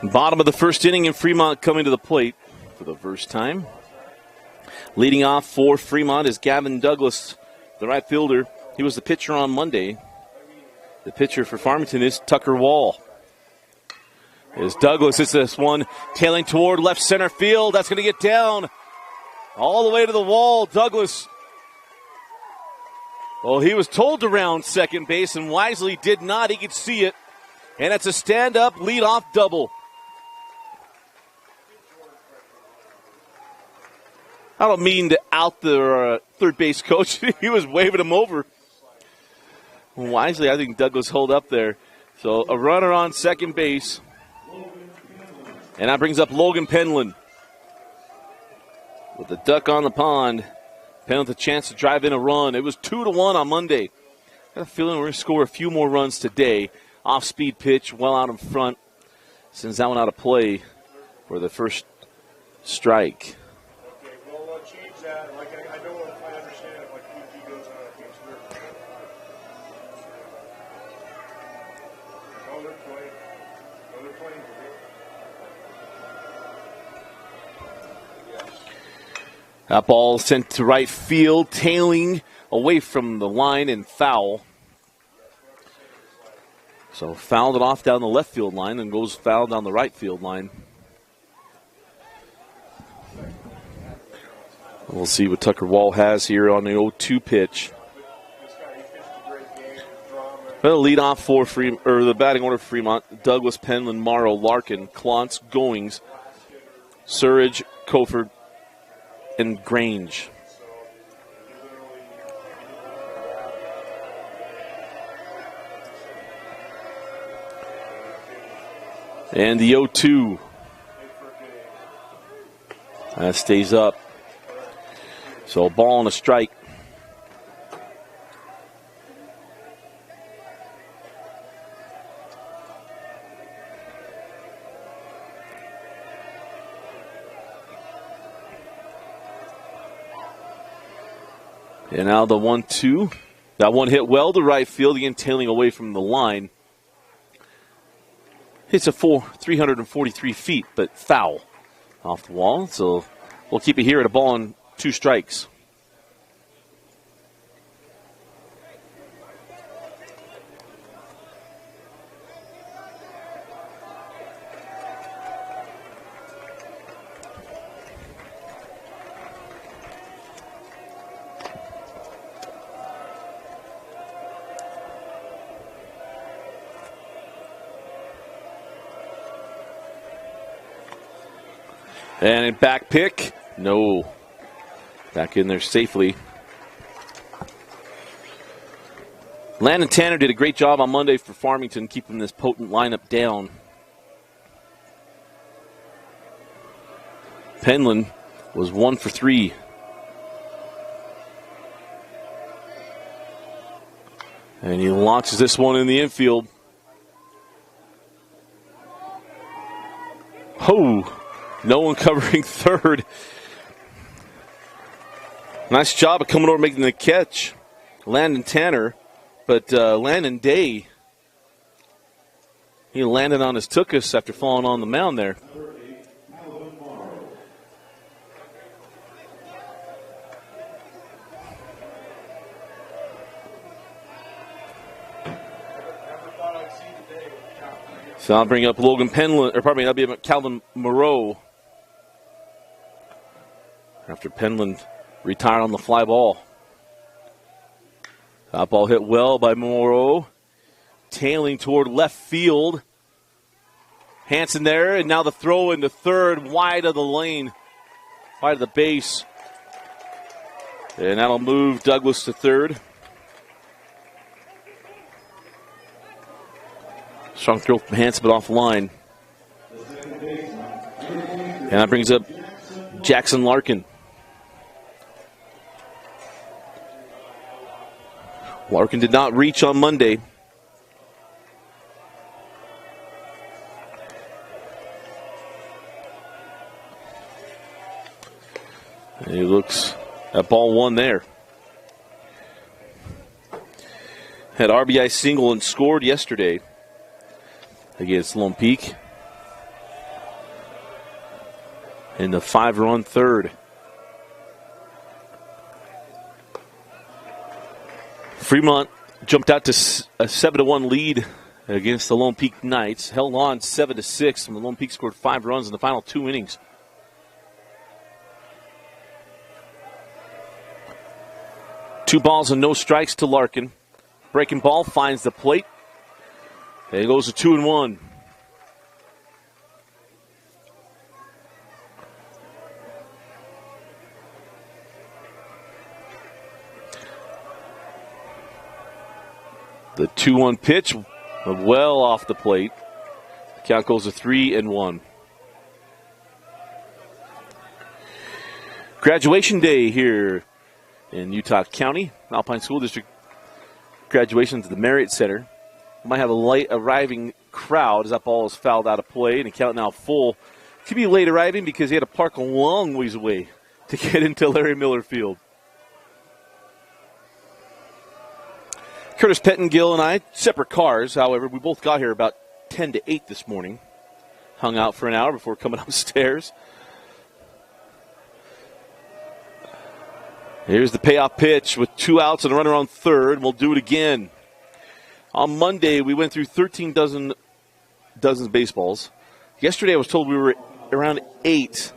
Bottom of the first inning, and Fremont coming to the plate for the first time. Leading off for Fremont is Gavin Douglas, the right fielder. He was the pitcher on Monday. The pitcher for Farmington is Tucker Wall. As Douglas hits this one, tailing toward left center field. That's going to get down all the way to the wall. Douglas, well, he was told to round second base and wisely did not. He could see it. And it's a stand-up leadoff double. I don't mean to out the third base coach. He was waving him over. Wisely, I think Douglas held up there. So a runner on second base. And that brings up Logan Penland. With the duck on the pond, Penland with a chance to drive in a run. It was 2-1 on Monday. Got a feeling we're going to score a few more runs today. Off-speed pitch, well out in front. Sends that one out of play for the first strike. Okay, well, change that. Like, I don't know if I understand it. Like, PG goes on a case. Oh, they're playing. Oh, they're playing. That ball sent to right field, tailing away from the line and foul. So fouled it off down the left field line and goes foul down the right field line. We'll see what Tucker Wall has here on the 0-2 pitch. Well, lead off for the batting order for Fremont: Douglas, Penland, Morrow, Larkin, Klontz, Goings, Surridge, Koford, and Grange. And the 0-2. That stays up. So a ball and a strike. And now the 1-2. That one hit well to right field, again tailing away from the line. Hits a 343 feet, but foul off the wall. So we'll keep it here at a ball and 2 strikes. And a back pick. No. Back in there safely. Landon Tanner did a great job on Monday for Farmington, keeping this potent lineup down. Penland was 1 for 3. And he launches this one in the infield. Oh! No one covering third. Nice job of coming over making the catch, Landon Tanner. But Landon Day, he landed on his tuchus after falling on the mound there. So I'll bring up Logan Penland, or pardon me, that'll be Calvin Moreau. After Penland retired on the fly ball. That ball hit well by Moreau. Tailing toward left field. Hanson there, and now the throw into third, wide of the lane. Wide of the base. And that'll move Douglas to third. Strong throw from Hanson, but off the line. And that brings up Jackson Larkin. Larkin did not reach on Monday. And he looks at ball one there. Had RBI single and scored yesterday against Lone Peak. in the 5-run third. Fremont jumped out to a 7-1 lead against the Lone Peak Knights. Held on 7-6, and the Lone Peak scored 5 runs in the final 2 innings. Two balls and no strikes to Larkin. Breaking ball finds the plate. And it goes to 2-1. The 2-1 pitch, well off the plate. The count goes to 3-1. Graduation day here in Utah County. Alpine School District graduation to the Marriott Center. We might have a late arriving crowd as that ball is fouled out of play, and the count now full. Could be late arriving because he had to park a long ways away to get into Larry Miller Field. Curtis Pettengill and I, separate cars, however, we both got here about 10 to 8 this morning. Hung out for an hour before coming upstairs. Here's the payoff pitch with 2 outs and a runner on third. We'll do it again. On Monday, we went through 13 dozens of baseballs. Yesterday, I was told we were around 8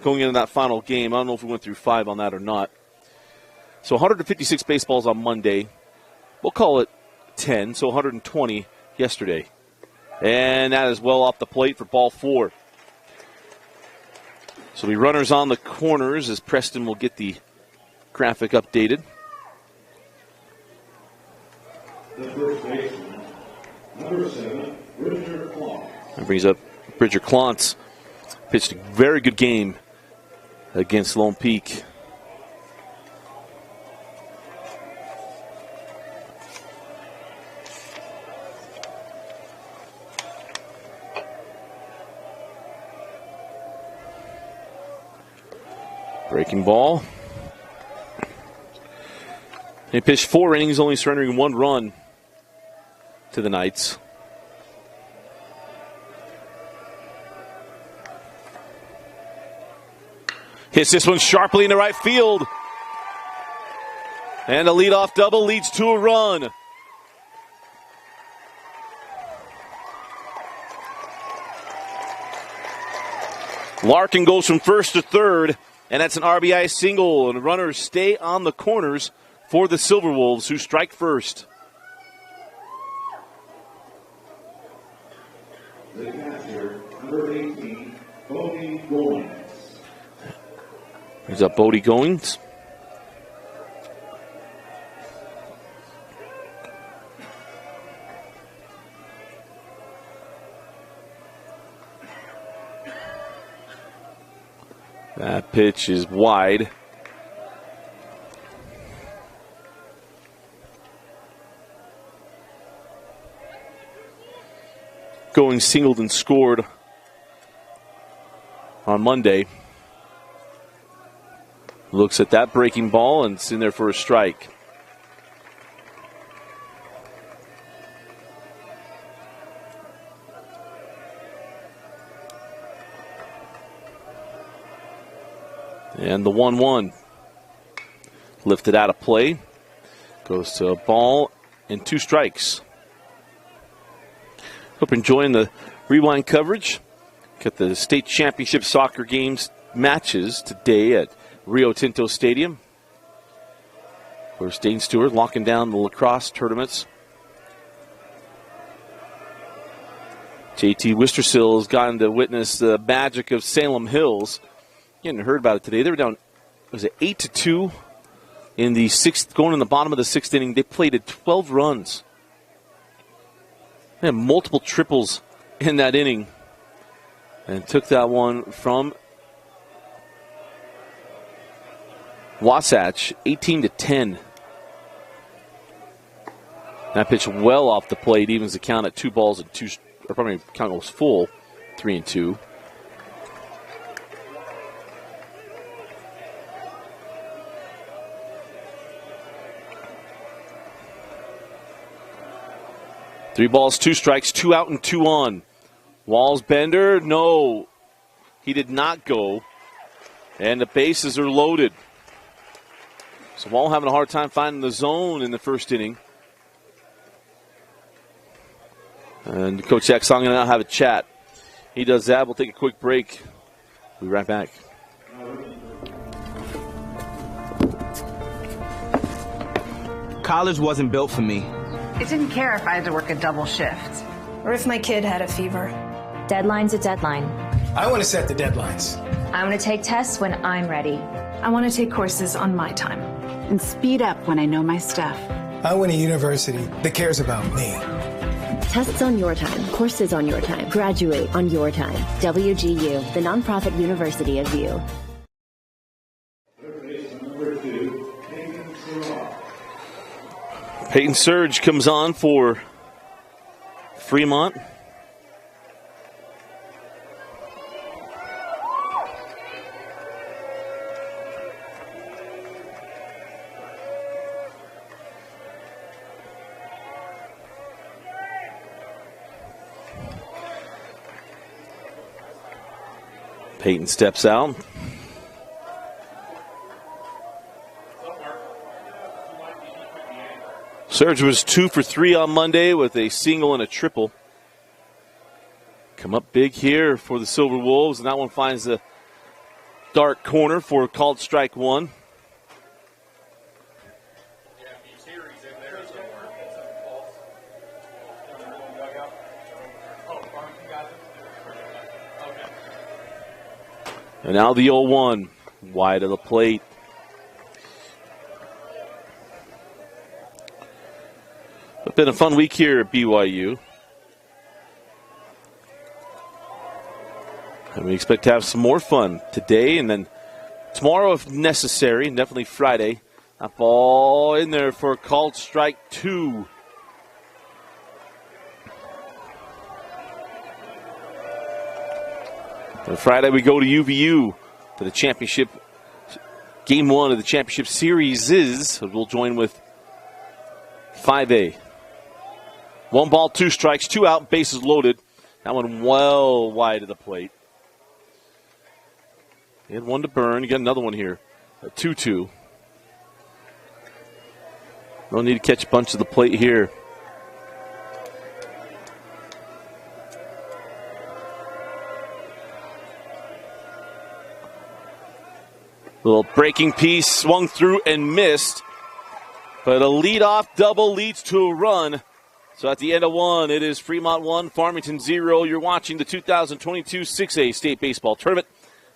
going into that final game. I don't know if we went through 5 on that or not. So 156 baseballs on Monday. We'll call it 10, so 120 yesterday. And that is well off the plate for ball 4. So the runners on the corners as Preston will get the graphic updated. The first baseman, number 7, Bridger Clontz. That brings up Bridger Clontz. Pitched a very good game against Lone Peak. Breaking ball. He pitched 4 innings, only surrendering 1 run to the Knights. Hits this one sharply into right field. And a leadoff double leads to a run. Larkin goes from first to third, and that's an RBI single. And the runners stay on the corners for the Silverwolves, who strike first. The catcher, number 18, Bodie Goins. Brings up Bodie Goins. That pitch is wide. Going singled and scored on Monday. Looks at that breaking ball and it's in there for a strike. And the 1-1 lifted out of play. Goes to a ball and 2 strikes. Hope you're enjoying the rewind coverage. Got the state championship soccer games matches today at Rio Tinto Stadium. Where Dane Stewart locking down the lacrosse tournaments. JT Wistersill has gotten to witness the magic of Salem Hills. You hadn't heard about it today. They were down, was it 8-2 in the 6th, going in the bottom of the 6th inning. They played at 12 runs. They had multiple triples in that inning and took that one from Wasatch 18-10. That pitch well off the plate, evens the count at 2 balls and 2, or probably count was full, 3-2. Three balls, 2 strikes, 2 out and 2 on. Walls Bender, no, he did not go. And the bases are loaded. So Wall having a hard time finding the zone in the first inning. And Coach Jackson going to now have a chat. He does that. We'll take a quick break. We'll be right back. College wasn't built for me. I didn't care if I had to work a double shift. Or if my kid had a fever. Deadline's a deadline. I want to set the deadlines. I want to take tests when I'm ready. I want to take courses on my time. And speed up when I know my stuff. I want a university that cares about me. Tests on your time, courses on your time, graduate on your time. WGU, the nonprofit university of you. Peyton Surge comes on for Fremont. Peyton steps out. Surge was 2 for 3 on Monday with a single and a triple. Come up big here for the Silverwolves, and that one finds the dark corner for called strike one. And now the 0-1, wide of the plate. It's been a fun week here at BYU. And we expect to have some more fun today and then tomorrow if necessary, and definitely Friday. That ball in there for a called strike two. And Friday we go to UVU for the championship. Game one of the championship series is, we'll join with 5A. 1 ball, 2 strikes, 2 out, bases loaded. That one well wide of the plate. You had 1 to burn. You got another one here. A 2-2. No need to catch a bunch of the plate here. Little breaking piece, swung through and missed. But a leadoff double leads to a run. So at the end of 1, it is Fremont 1, Farmington 0. You're watching the 2022 6A State Baseball Tournament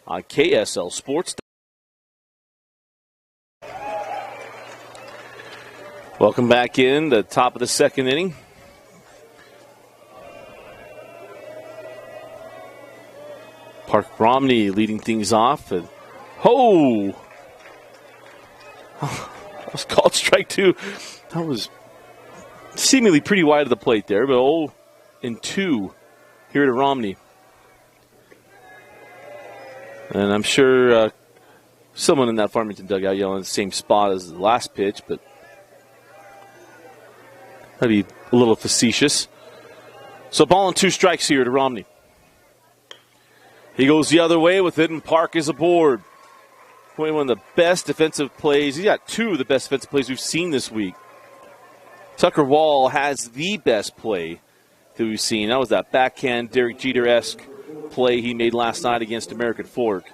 on KSL Sports. Welcome back in, the top of the second inning. Park Romney leading things off. And that was called strike two. That was seemingly pretty wide of the plate there, but 0-2 here to Romney. And I'm sure someone in that Farmington dugout yelling the same spot as the last pitch, but that'd be a little facetious. So ball and 2 strikes here to Romney. He goes the other way with it, and Park is aboard. One of the best defensive plays. He's got 2 of the best defensive plays we've seen this week. Tucker Wall has the best play that we've seen. That was that backhand Derek Jeter-esque play he made last night against American Fork.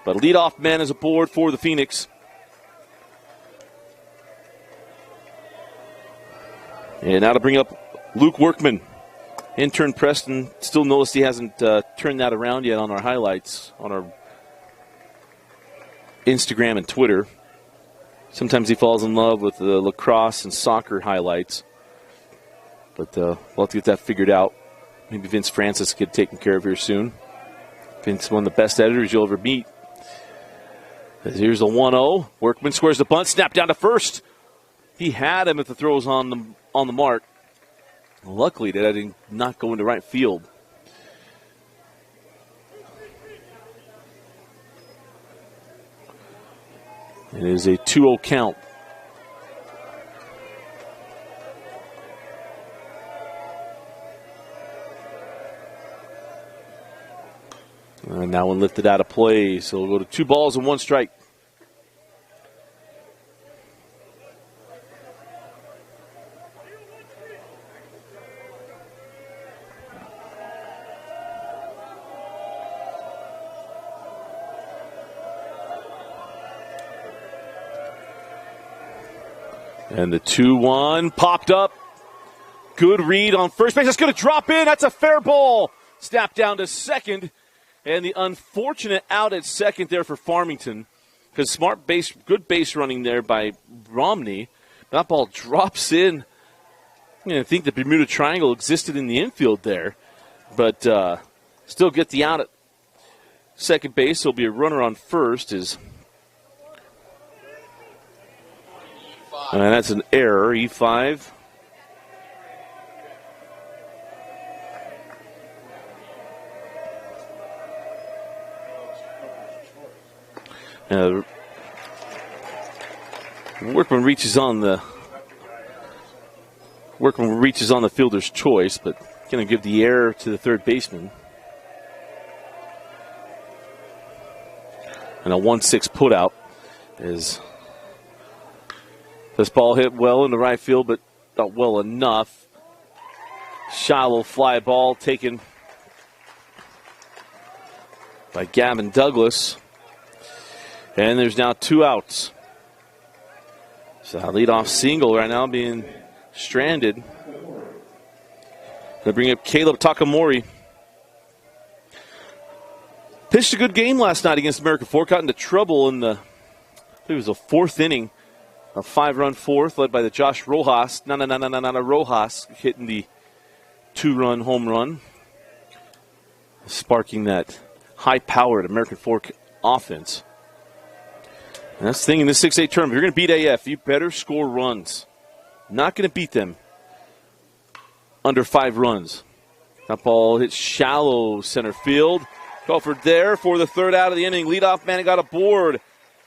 But leadoff man is aboard for the Phoenix. And now to bring up Luke Workman. Intern Preston still noticed he hasn't turned that around yet on our highlights, on our Instagram and Twitter. Sometimes he falls in love with the lacrosse and soccer highlights. But we'll have to get that figured out. Maybe Vince Francis get taken care of here soon. Vince, one of the best editors you'll ever meet. Here's a 1-0. Workman squares the bunt, snap down to first. He had him if the throw was on the mark. Luckily, that did not go into right field. It is a 2-0 count. And that one lifted out of play, so we'll go to 2 balls and 1 strike. And the 2-1 popped up. Good read on first base. That's going to drop in. That's a fair ball. Snapped down to second. And the unfortunate out at second there for Farmington. Because good base running there by Romney. That ball drops in. I think the Bermuda Triangle existed in the infield there. But still get the out at second base. There'll be a runner on first. And that's an error, E5. Workman reaches on the fielder's choice, but going to give the error to the third baseman. And a 1-6 putout is. This ball hit well into right field, but not well enough. Shallow fly ball taken by Gavin Douglas. And there's now 2 outs. So a leadoff single right now being stranded. They bring up Caleb Takamori. Pitched a good game last night against American Fork. Got into trouble in the 4th inning. A 5-run 4th led by the Josh Rojas. Rojas hitting the 2-run home run. Sparking that high-powered American Fork offense. And that's the thing in this 6A tournament. If you're going to beat AF, you better score runs. Not going to beat them under 5 runs. That ball hits shallow center field. Crawford there for the 3rd out of the inning. Leadoff man got aboard.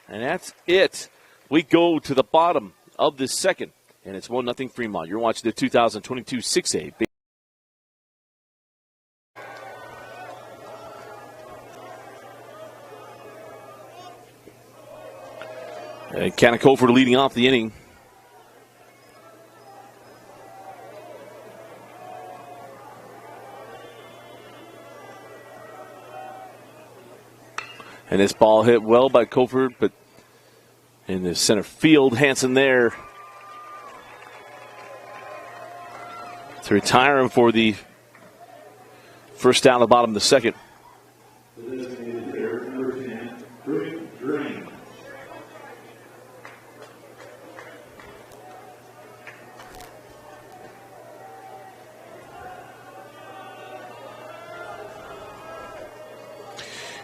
And that's it. We go to the bottom of the 2nd, and it's 1-0 Fremont. You're watching the 2022 6A. And Canacofer leading off the inning. And this ball hit well by Coford, but in the center field, Hansen there to retire him for the first down, the bottom of the 2nd.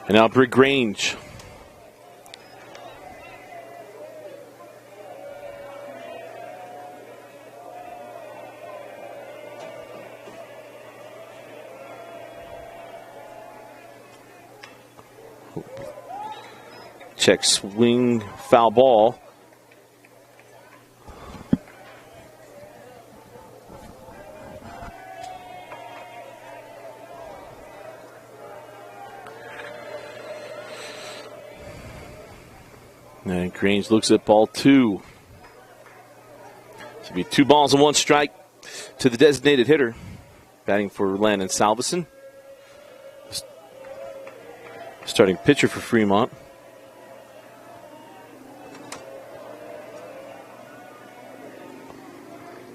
And now Brig Grange. Check swing, foul ball. And Grange looks at ball 2. So it'll be 2 balls and 1 strike to the designated hitter. Batting for Landon Salveson. Starting pitcher for Fremont.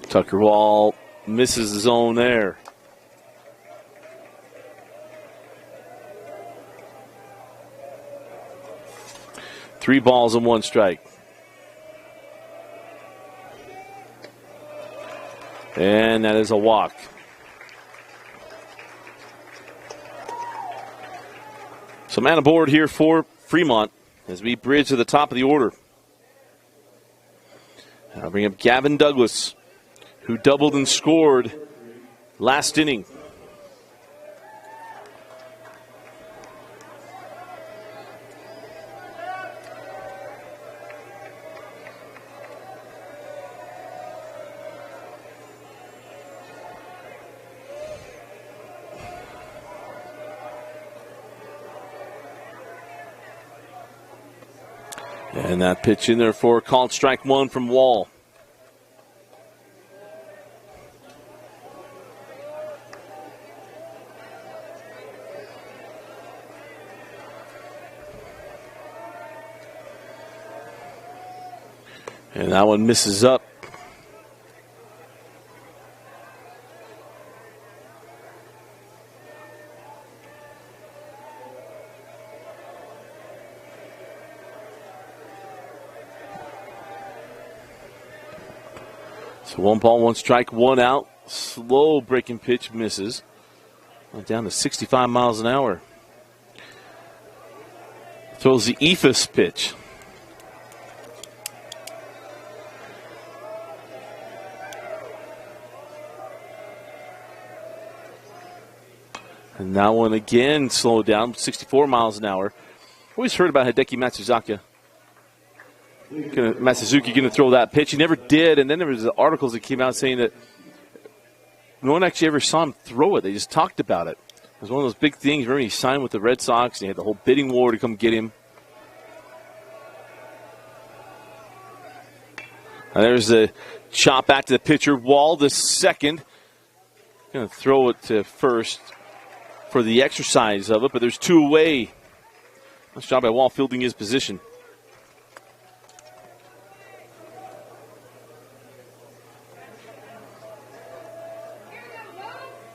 Tucker Wall misses the zone there. Three balls and 1 strike. And that is a walk. So man aboard here for Fremont as we bridge to the top of the order. I'll bring up Gavin Douglas, who doubled and scored last inning. And that pitch in there for called strike one from Wall. And that one misses up. So 1 ball, 1 strike, 1 out. Slow breaking pitch misses. Went down to 65 miles an hour. Throws the Ephus pitch. And that one again slowed down, 64 miles an hour. Always heard about Hideki Matsuzuki going to throw that pitch. He never did, and then there was the articles that came out saying that no one actually ever saw him throw it. They just talked about it. It was one of those big things. Remember, he signed with the Red Sox, and he had the whole bidding war to come get him. And there's the chop back to the pitcher. Wall, the second. Going to throw it to first for the exercise of it, but there's 2 away. Nice job by Wall fielding his position.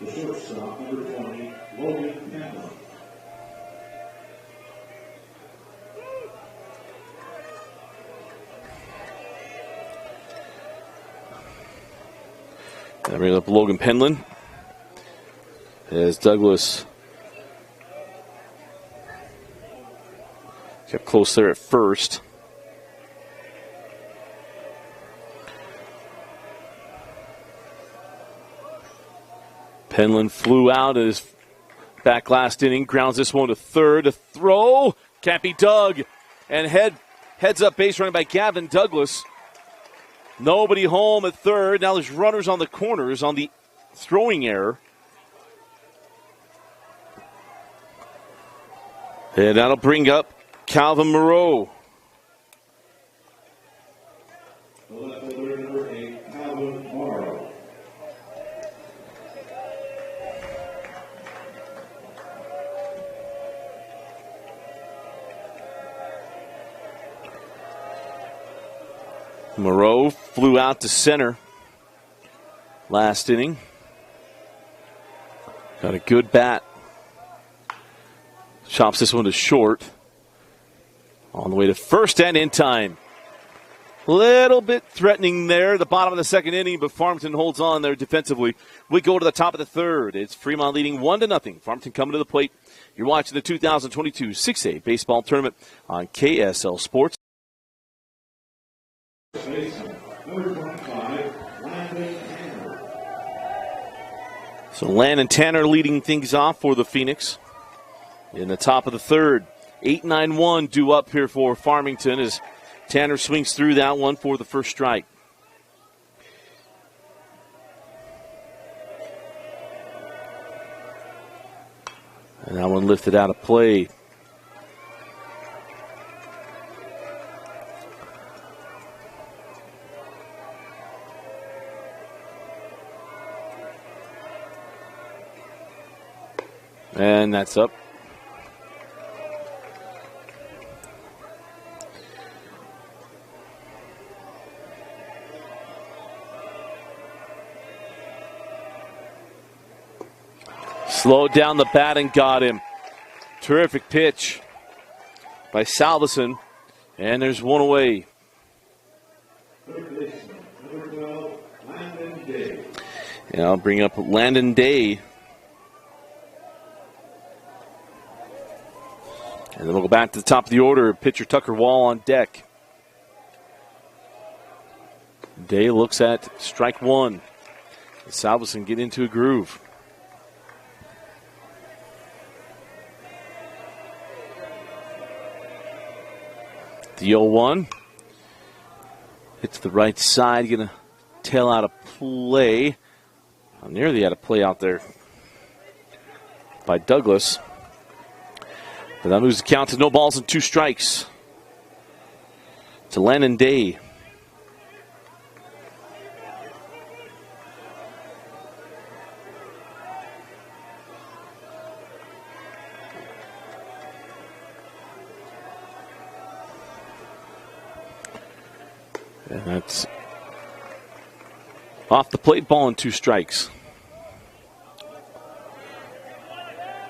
The shortstop, number 20, Logan Campbell. Now bring up Logan Penland as Douglas kept close there at first. Penland flew out as back last inning, grounds this one to third. A throw can't be dug, and heads up base running by Gavin Douglas. Nobody home at third. Now there's runners on the corners on the throwing error. And that'll bring up Calvin Moreau. Number 8, Calvin Morrow. Moreau flew out to center last inning. Got a good bat. Chops this one to short. On the way to first and in time. Little bit threatening there, the bottom of the second inning, but Farmington holds on there defensively. We go to the top of the third. It's Fremont leading 1-0. Farmington coming to the plate. You're watching the 2022 6A baseball tournament on KSL Sports. Number 25, Landon Tanner. So Landon Tanner leading things off for the Phoenix. In the top of the third, 8-9-1 due up here for Farmington as Tanner swings through that one for the first strike. And that one lifted out of play. And that's up. Slowed down the bat and got him. Terrific pitch by Salveson. And there's one away. Number 12, Landon Day. And I'll bring up Landon Day. And then we'll go back to the top of the order. Pitcher Tucker Wall on deck. Day looks at strike one. Salveson get into a groove. The 0-1. Hits the right side. Going to tail out a play. Nearly had a play out there by Douglas. But that moves the count to no balls and 2 strikes. to Landon Day. And that's off the plate, ball and 2 strikes.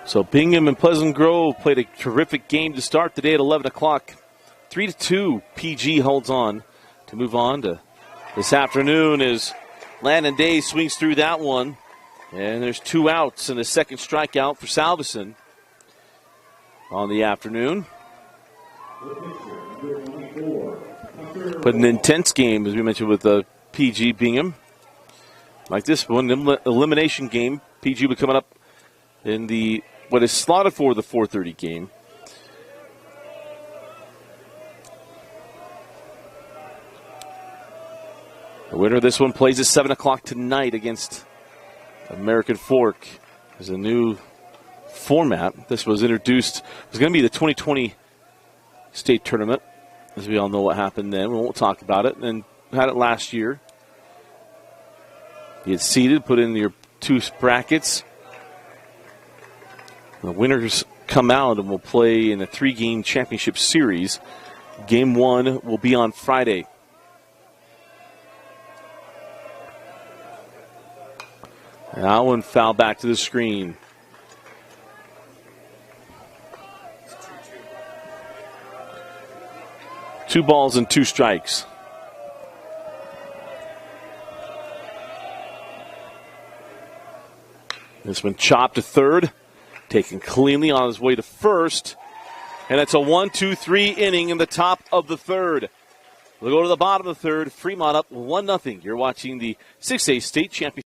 So Bingham and Pleasant Grove played a terrific game to start the day at 11 o'clock. 3-2, PG holds on to move on to this afternoon as Landon Day swings through that one. And there's 2 outs and a second strikeout for Salveson on the afternoon. But an intense game, as we mentioned, with PG Bingham. Like this one, elimination game. PG will be coming up in the what is slotted for the 4:30 game. The winner of this one plays at 7 o'clock tonight against American Fork. There's a new format. This was introduced. It was going to be the 2020 state tournament. As we all know what happened then. We won't talk about it. And we had it last year. You get seeded, put in your 2 brackets. The winners come out and will play in a 3-game championship series. Game 1 will be on Friday. That one foul back to the screen. Two balls and 2 strikes. This one chopped to third, taken cleanly on his way to first. And it's a 1-2-3 inning in the top of the third. We'll go to the bottom of the third. Fremont up 1-0. You're watching the 6A state championship.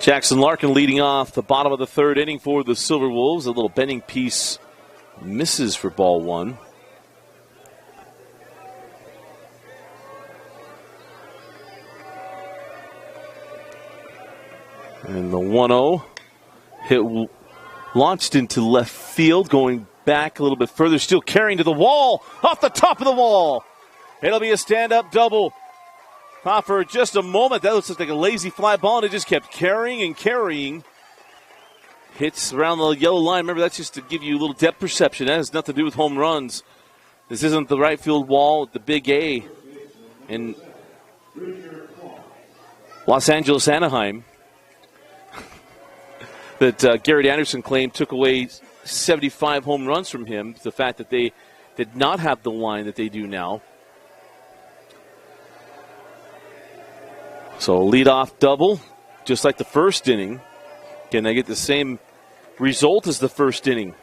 Jackson Larkin leading off the bottom of the third inning for the Silverwolves. A little bending piece misses for ball 1. And the 1-0 hit launched into left field, going back a little bit further, still carrying to the wall, off the top of the wall. It'll be a stand-up double. For just a moment, that looks like a lazy fly ball, and it just kept carrying and carrying. Hits around the yellow line. Remember, that's just to give you a little depth perception. That has nothing to do with home runs. This isn't the right field wall with the big A in Los Angeles, Anaheim, that Garrett Anderson claimed took away 75 home runs from him. The fact that they did not have the line that they do now. So leadoff double, just like the first inning. Can they get the same result as the first inning?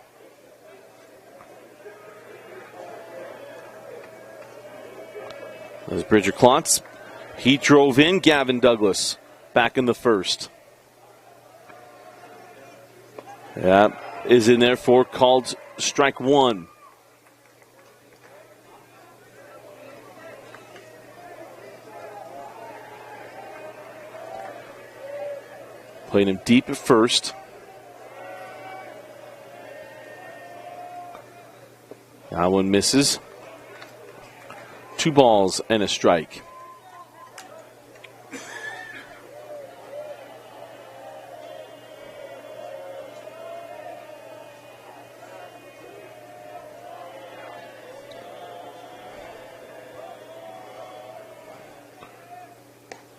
There's Bridger Klontz. He drove in Gavin Douglas back in the first. That is in there for called strike 1. Playing him deep at first. That one misses. 2 balls and a strike.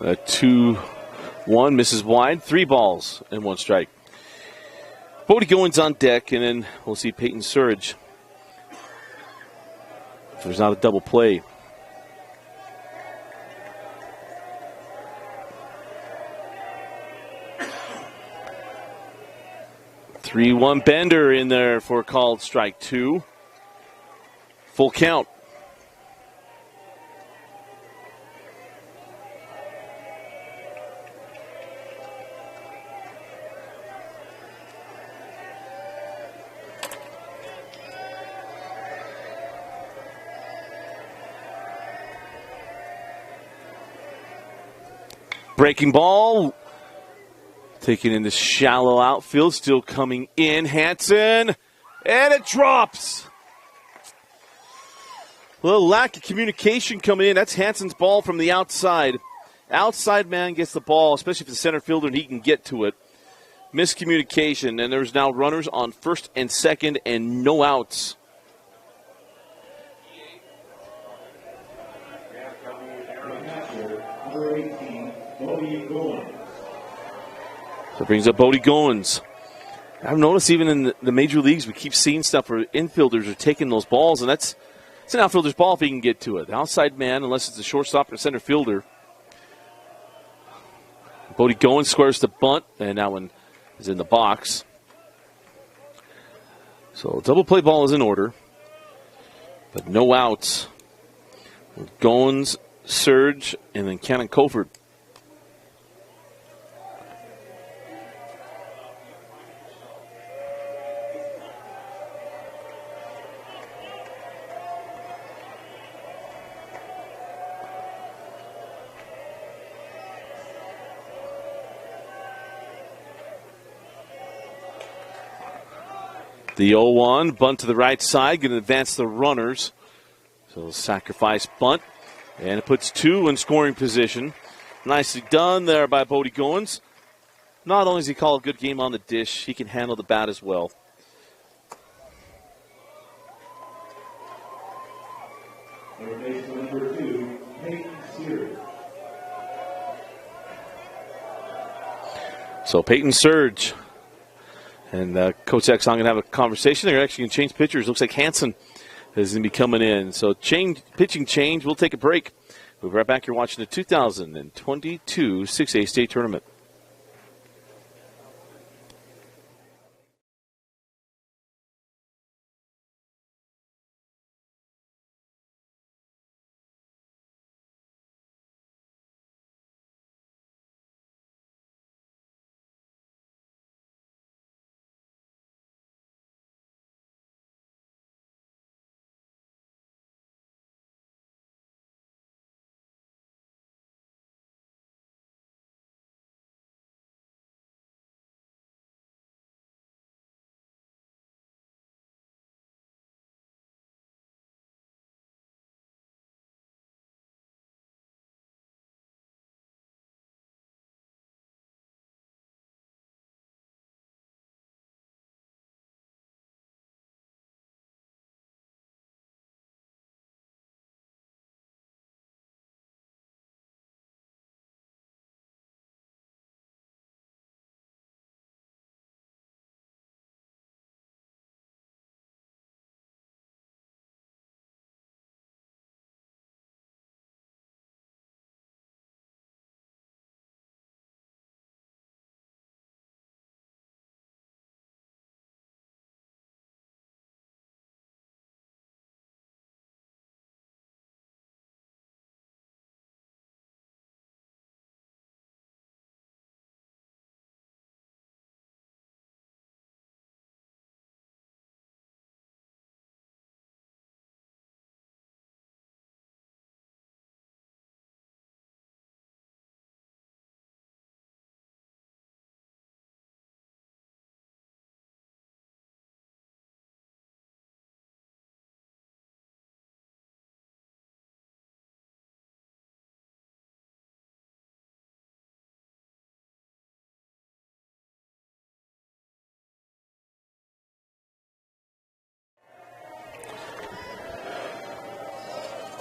A 2-1 misses wide. 3 balls and 1 strike. Bodie Goins on deck, and then we'll see Peyton Surge. If there's not a double play. (3-1) Bender in there for called strike 2. Full count. Breaking ball Taking in the shallow outfield, still coming in. Hansen, and it drops. A little lack of communication coming in. That's Hansen's ball from the outside. Outside man gets the ball, especially if it's a center fielder and he can get to it. Miscommunication, and there's now runners on first and second and no outs. So it brings up Bodie Goins. I've noticed even in the major leagues, we keep seeing stuff where infielders are taking those balls, and it's an outfielder's ball if he can get to it. The outside man, unless it's a shortstop or center fielder. Bodie Goins squares the bunt, and that one is in the box. So double play ball is in order, but no outs. Goins, Surge, and then Cannon Covert. The 0-1, bunt to the right side, going to advance the runners. So sacrifice bunt, and it puts two in scoring position. Nicely done there by Bodie Goins. Not only does he call a good game on the dish, he can handle the bat as well. Number 2, Peyton Surge. So Peyton Surge. And Coach X's going to have a conversation. They're actually going to change pitchers. Looks like Hansen is going to be coming in. So pitching change. We'll take a break. We'll be right back. You're watching the 2022 6A State Tournament.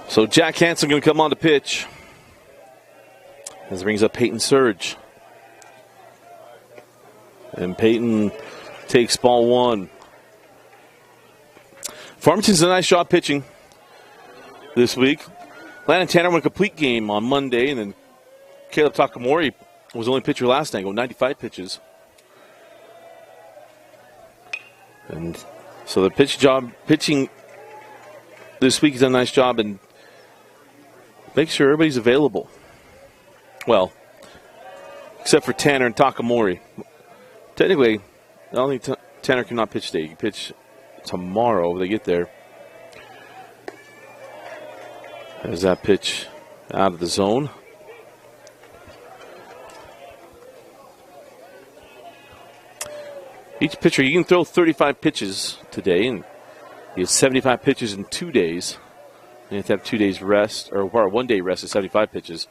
So Jack Hansen going to come on to pitch. This brings up Peyton Surge. And Peyton takes ball one. Farmington's a nice job pitching this week. Landon Tanner won a complete game on Monday, and then Caleb Takamori was the only pitcher last night, going 95 pitches. And so the pitching this week has done a nice job and make sure everybody's available. Well, except for Tanner and Takamori. Technically, I don't think Tanner cannot pitch today. He can pitch tomorrow if they get there. There's that pitch out of the zone. Each pitcher, you can throw 35 pitches today, and he has 75 pitches in 2 days. You have to have 2 days rest, or 1 day rest is 75 pitches.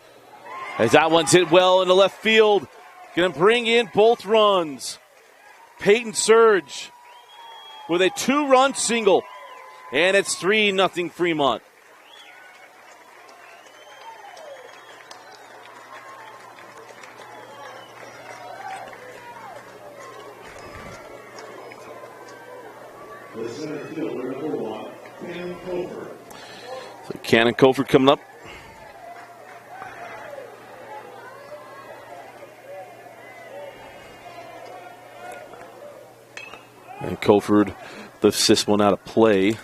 As that one's hit well into left field. Going to bring in both runs. Peyton Surge with a 2-run single. And it's 3-0 Fremont. The center fielder, number 1, Cannon Colford. So Cannon Colford coming up. And Colford lifts this one out of play.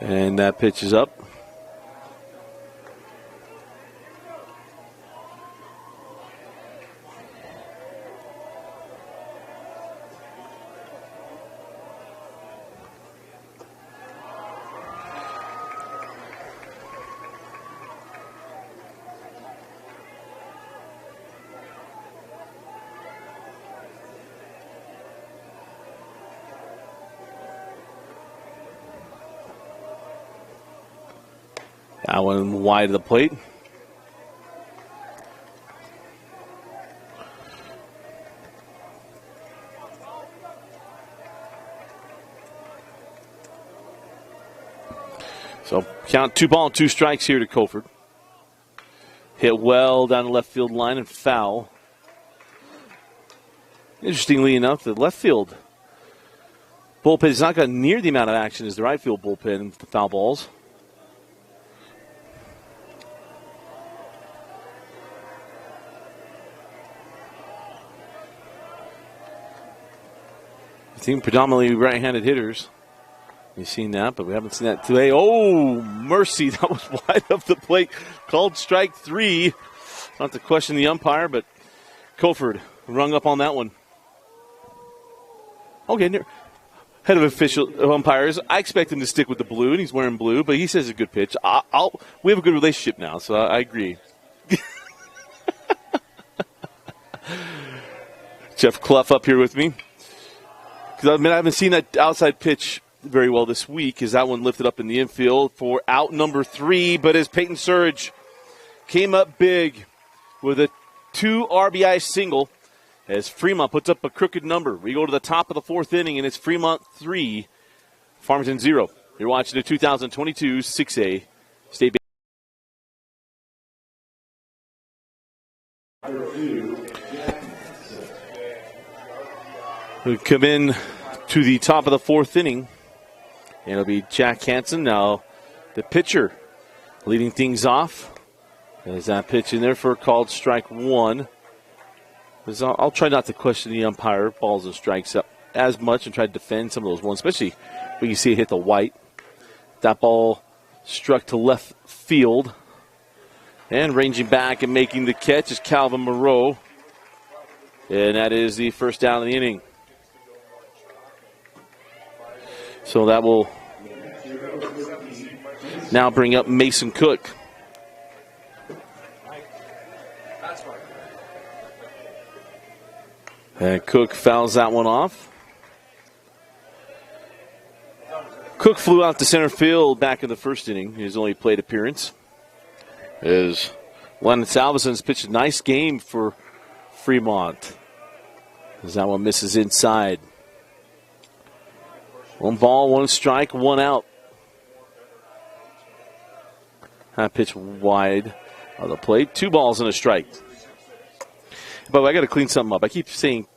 And that pitch is up. That one wide of the plate. So count 2 ball and 2 strikes here to Colford. Hit well down the left field line and foul. Interestingly enough, the left field bullpen has not got near the amount of action as the right field bullpen with the foul balls. I think predominantly right-handed hitters. We've seen that, but we haven't seen that today. Oh, mercy. That was wide of the plate. Called strike 3. Not to question the umpire, but Colford rung up on that one. Okay, head of official umpires. I expect him to stick with the blue, and he's wearing blue, but he says it's a good pitch. We have a good relationship now, so I agree. Jeff Clough up here with me. Because I haven't seen that outside pitch very well this week. Is that one lifted up in the infield for out number 3? But as Peyton Surge came up big with a 2 RBI single, as Fremont puts up a crooked number. We go to the top of the 4th inning, and it's Fremont 3, Farmington 0. You're watching the 2022 6A State Baseball. We come in to the top of the 4th inning. And it'll be Jack Hansen now, the pitcher, leading things off. There's that pitch in there for a called strike 1. I'll try not to question the umpire, balls and strikes up as much, and try to defend some of those ones, especially when you see it hit the white. That ball struck to left field. And ranging back and making the catch is Calvin Moreau. And that is the first down of the inning. So that will now bring up Mason Cook. And Cook fouls that one off. Cook flew out to center field back in the first inning, his only plate appearance. As Lennon Salveson's pitched a nice game for Fremont. As that one misses inside. 1 ball, 1 strike, 1 out. That pitch wide of the plate. 2 balls and a strike. But I got to clean something up. I keep saying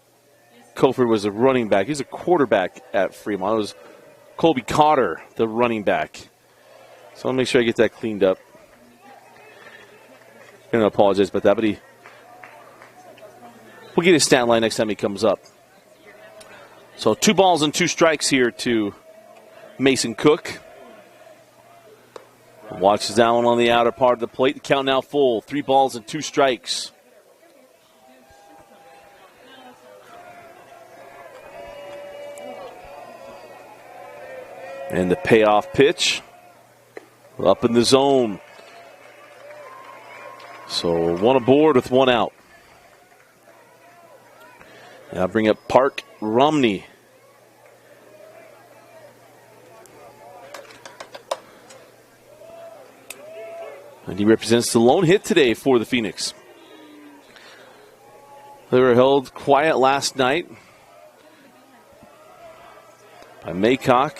Colford was a running back. He's a quarterback at Fremont. It was Colby Cotter, the running back. So I'll make sure I get that cleaned up. I'm going to apologize about that, but we'll get his stat line next time he comes up. So 2 balls and 2 strikes here to Mason Cook. Watches that one on the outer part of the plate. The count now full. 3 balls and 2 strikes. And the payoff pitch up in the zone. So 1 aboard with 1 out. Now bring up Park Romney. And he represents the lone hit today for the Phoenix. They were held quiet last night by Maycock.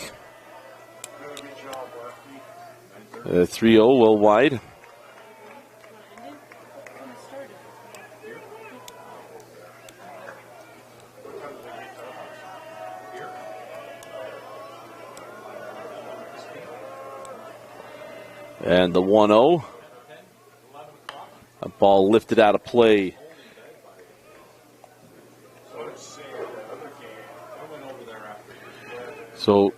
3-0, well wide. And the 1-0. A ball lifted out of play. So,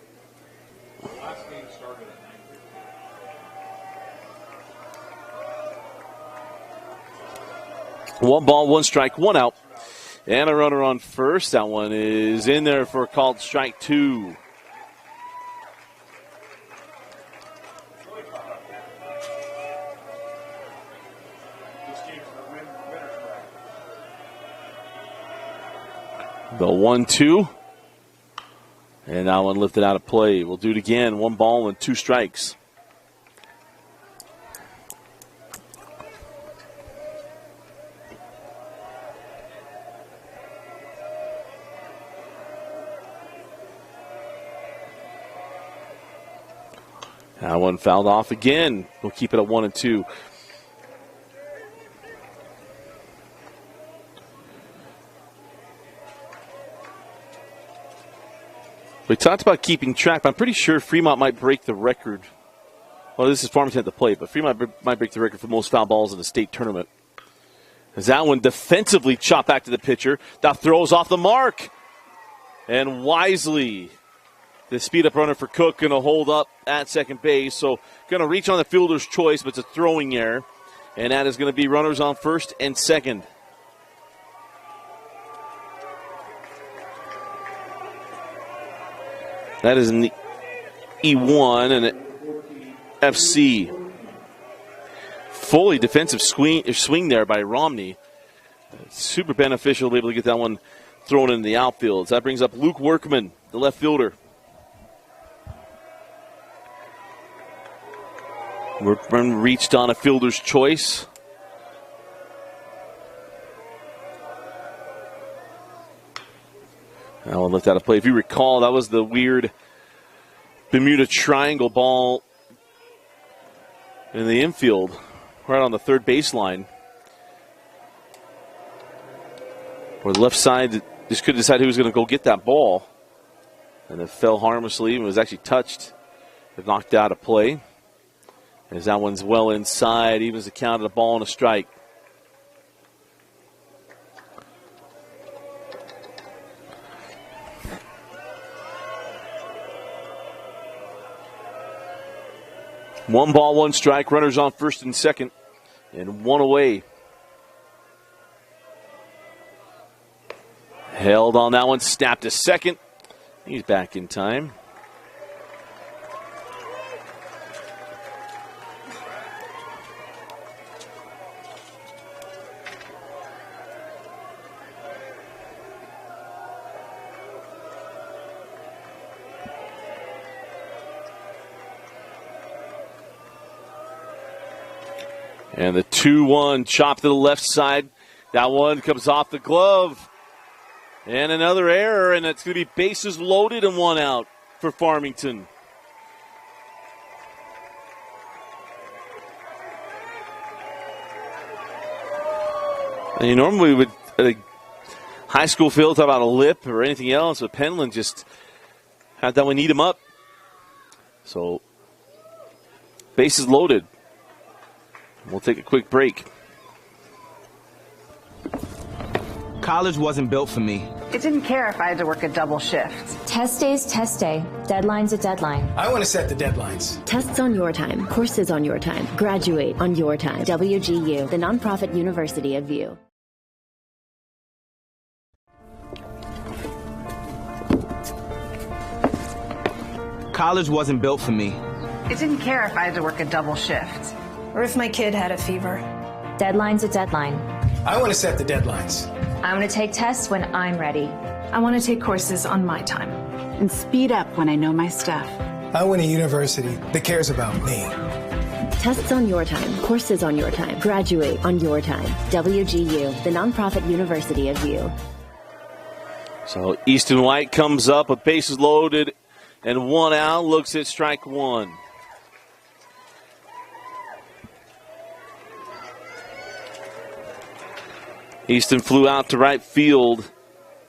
one ball, 1 strike, 1 out. And a runner on first. That one is in there for a called strike 2. The 1-2. And that one lifted out of play. We'll do it again. 1 ball and 2 strikes. That one fouled off again. We'll keep it at 1-2. We talked about keeping track, but I'm pretty sure Fremont might break the record. Well, this is Farmington at the plate, but Fremont might break the record for most foul balls in the state tournament. As that one defensively chopped back to the pitcher. That throws off the mark. And wisely, the speed-up runner for Cook going to hold up at second base. So going to reach on the fielder's choice, but it's a throwing error. And that is going to be runners on first and second. That is an E1 and an FC. Fully defensive swing there by Romney. Super beneficial to be able to get that one thrown in the outfield. So that brings up Luke Workman, the left fielder. Workman reached on a fielder's choice. That one left out of play. If you recall, that was the weird Bermuda Triangle ball in the infield, right on the third baseline, where the left side just couldn't decide who was going to go get that ball. And it fell harmlessly and was actually touched. It knocked out of play. As that one's well inside, evens the count of the ball and a strike. One ball, 1 strike. Runners on first and second, and 1 away. Held on that one, snapped to second. He's back in time. And the 2-1 chop to the left side. That one comes off the glove. And another error, and it's going to be bases loaded and 1 out for Farmington. And you normally would, at a high school field, talk about a lip or anything else, but Penland just had that one eat him up. So, bases loaded. We'll take a quick break. College wasn't built for me. It didn't care if I had to work a double shift. Test day's test day. Deadline's a deadline. I want to set the deadlines. Tests on your time, courses on your time, graduate on your time. WGU, the nonprofit university of you. College wasn't built for me. It didn't care if I had to work a double shift. Or if my kid had a fever. Deadline's a deadline. I want to set the deadlines. I want to take tests when I'm ready. I want to take courses on my time. And speed up when I know my stuff. I want a university that cares about me. Tests on your time, courses on your time, graduate on your time. WGU, the nonprofit university of you. So Easton White comes up with bases loaded and one out, looks at strike one. Easton flew out to right field,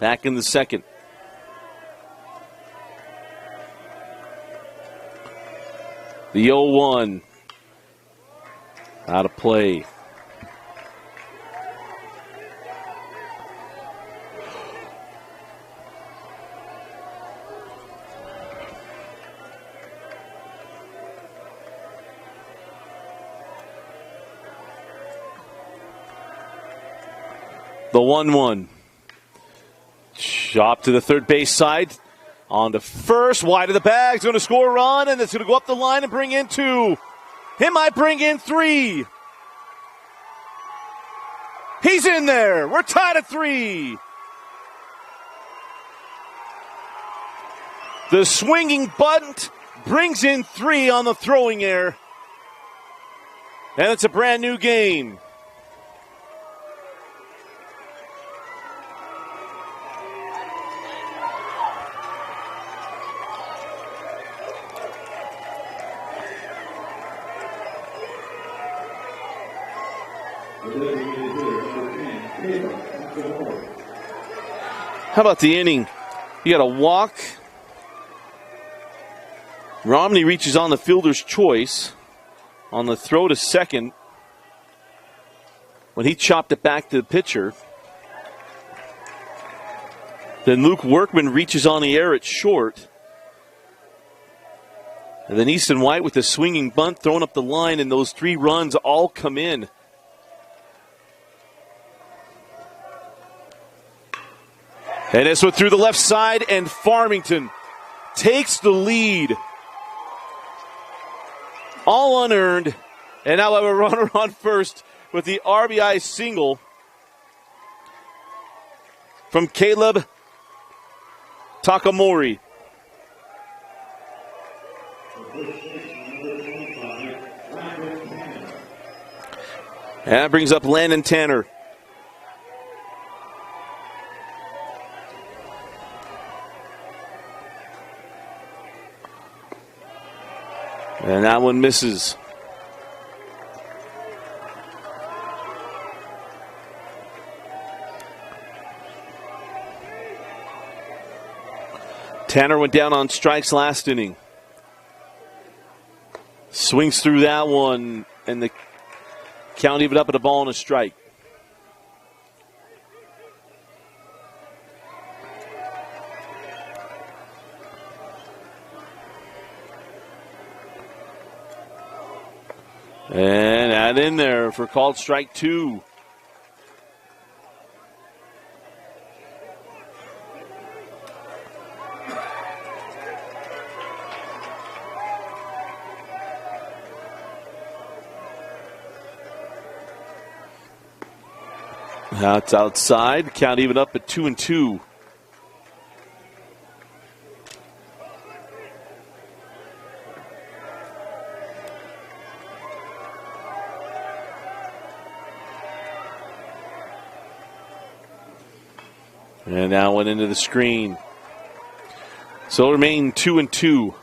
back in the second. The 0-1 out of play. The 1-1. Chop to the third base side. On to first. Wide of the bag. Going to score a run, and it's going to go up the line and bring in two. He might bring in three. He's in there. We're tied at 3. The swinging bunt brings in 3 on the throwing error. And it's a brand new game. How about the inning? You got a walk. Romney reaches on the fielder's choice on the throw to second when he chopped it back to the pitcher. Then Luke Workman reaches on the air at short. And then Easton White with the swinging bunt throwing up the line, and those 3 runs all come in. And this one through the left side, and Farmington takes the lead. All unearned. And now we have a runner on first with the RBI single from Caleb Takamori. And that brings up Landon Tanner. And that one misses. Tanner went down on strikes last inning. Swings through that one, and the count even up at a ball and a strike. And that in there for called strike 2. That's outside. Count even up at 2-2. And now went into the screen. So it'll remain 2-2.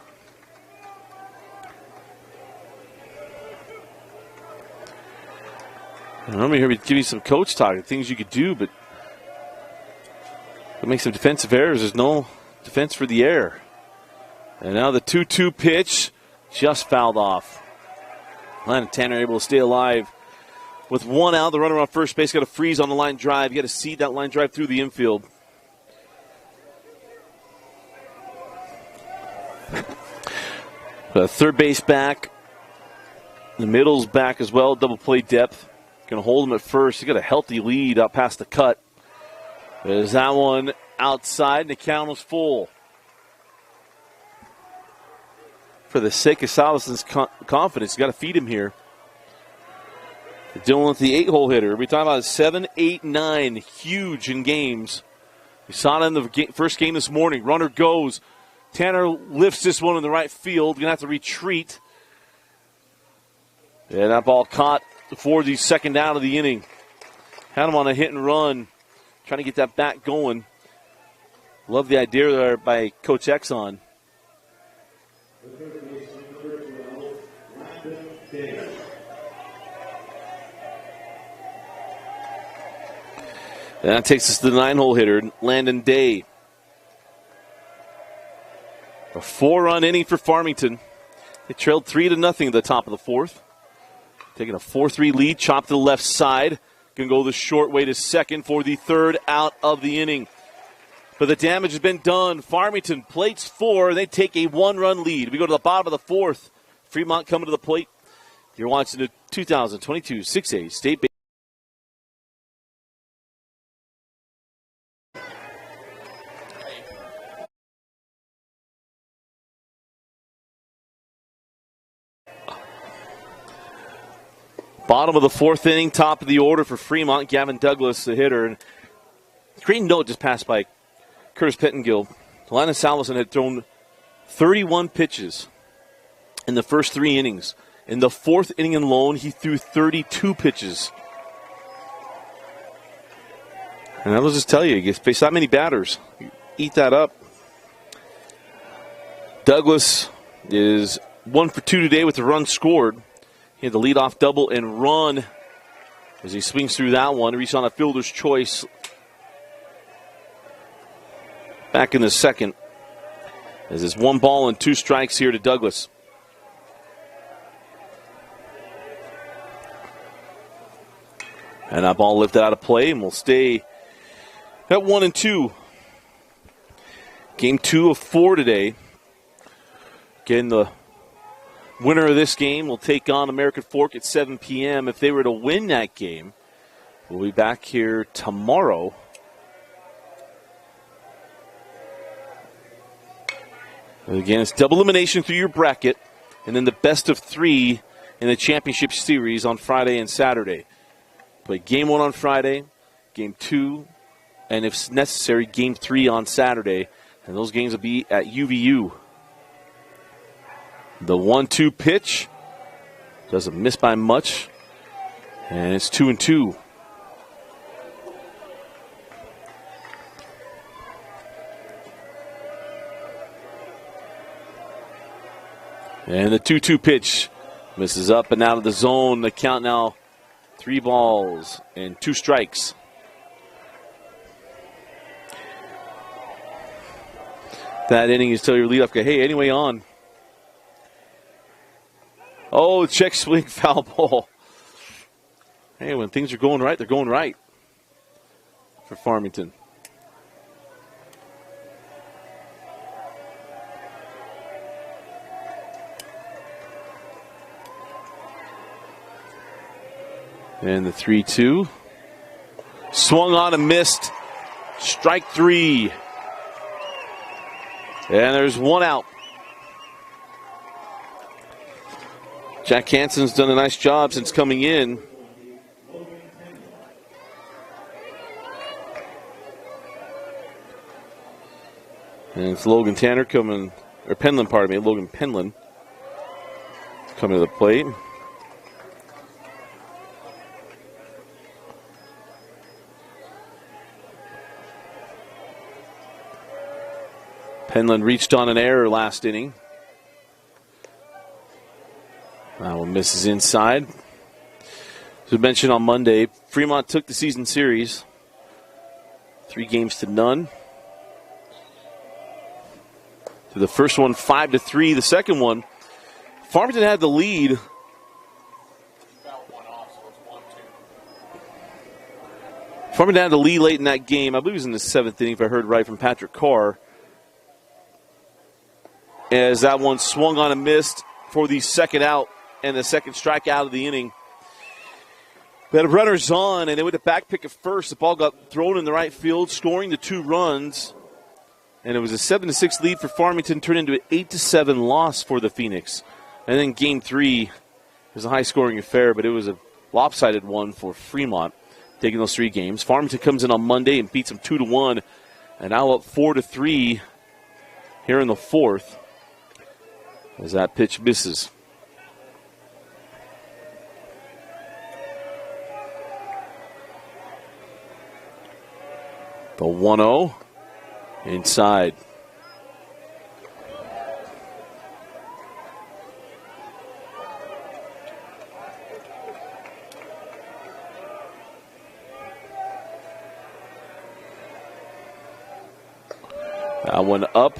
I remember here we give you some coach talk, things you could do, but to make some defensive errors, there's no defense for the error. And now the 2-2 pitch just fouled off. Landon Tanner able to stay alive. With 1 out, the runner on first base got to freeze on the line drive. You got to seed that line drive through the infield. Third base back. The middle's back as well. Double play depth. Going to hold him at first. He's got a healthy lead out past the cut. There's that one outside, and the count was full. For the sake of Salason's confidence, you got to feed him here. Dealing with the 8-hole hitter. We talk about 7, 8, 9. Huge in games. We saw it in the first game this morning. Runner goes. Tanner lifts this one in the right field. Going to have to retreat. And that ball caught for the second out of the inning. Had him on a hit and run. Trying to get that bat going. Love the idea there by Coach Exxon. And that takes us to the 9-hole hitter, Landon Day. A 4-run inning for Farmington. They trailed 3-0 at the top of the fourth. Taking a 4-3 lead, chop to the left side. Going to go the short way to second for the third out of the inning. But the damage has been done. Farmington plates 4, and they take a 1-run lead. We go to the bottom of the fourth. Fremont coming to the plate. You're watching the 2022 6A State Baseball. Bottom of the fourth inning, top of the order for Fremont. Gavin Douglas, the hitter. And green note just passed by Curtis Pettengill. Linus Salveson had thrown 31 pitches in the first 3 innings. In the fourth inning alone, he threw 32 pitches. And I'll just tell you, you face that many batters, you eat that up. Douglas is 1 for 2 today with the run scored. He had the leadoff double and run as he swings through that one. Reached on a fielder's choice back in the second. As it's 1 ball and 2 strikes here to Douglas. And that ball lifted out of play and will stay at 1-2. Game 2 of 4 today. Again, the winner of this game will take on American Fork at 7 p.m. If they were to win that game, we'll be back here tomorrow. And again, it's double elimination through your bracket, and then the best of 3 in the championship series on Friday and Saturday. Play game 1 on Friday, game 2, and if necessary, game 3 on Saturday. And those games will be at UVU. The 1-2 pitch doesn't miss by much, and it's 2-2. And the 2-2 pitch misses up and out of the zone. The count now 3 balls and 2 strikes. That inning is tell your leadoff guy, hey, anyway on. Oh, check swing, foul ball. Hey, when things are going right, they're going right for Farmington. And the 3-2. Swung on and missed. Strike 3. And there's 1 out. Jack Hansen's done a nice job since coming in. And it's Logan Tanner coming, or Penland, pardon me, Logan Penland coming to the plate. Penland reached on an error last inning. That one misses inside. As we mentioned on Monday, Fremont took the season series 3-0. So the first one 5-3. The second one, Farmington had the lead. Farmington had the lead late in that game. I believe it was in the 7th inning, if I heard right from Patrick Carr. as that one swung on and missed for the second out and the second strikeout of the inning. But runners on, and they went to back pick at first. The ball got thrown in the right field, scoring the 2 runs. And it was a 7-6 lead for Farmington, turned into an 8-7 loss for the Phoenix. And then game 3 was a high-scoring affair, but it was a lopsided one for Fremont, taking those 3 games. Farmington comes in on Monday and beats them 2-1, and now up 4-3 here in the 4th as that pitch misses. The 1-0 inside. That one up.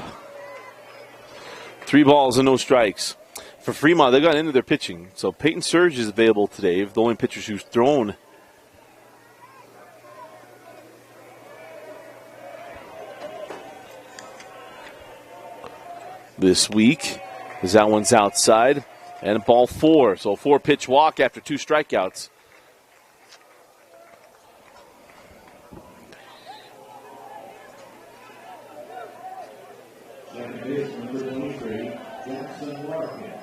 3 balls and no strikes. For Fremont, they got into their pitching. So Peyton Surge is available today, the only pitcher who's thrown this week, as that one's outside. And ball 4. So 4-pitch walk after 2 strikeouts. Second base, number 23, Jackson Larkin.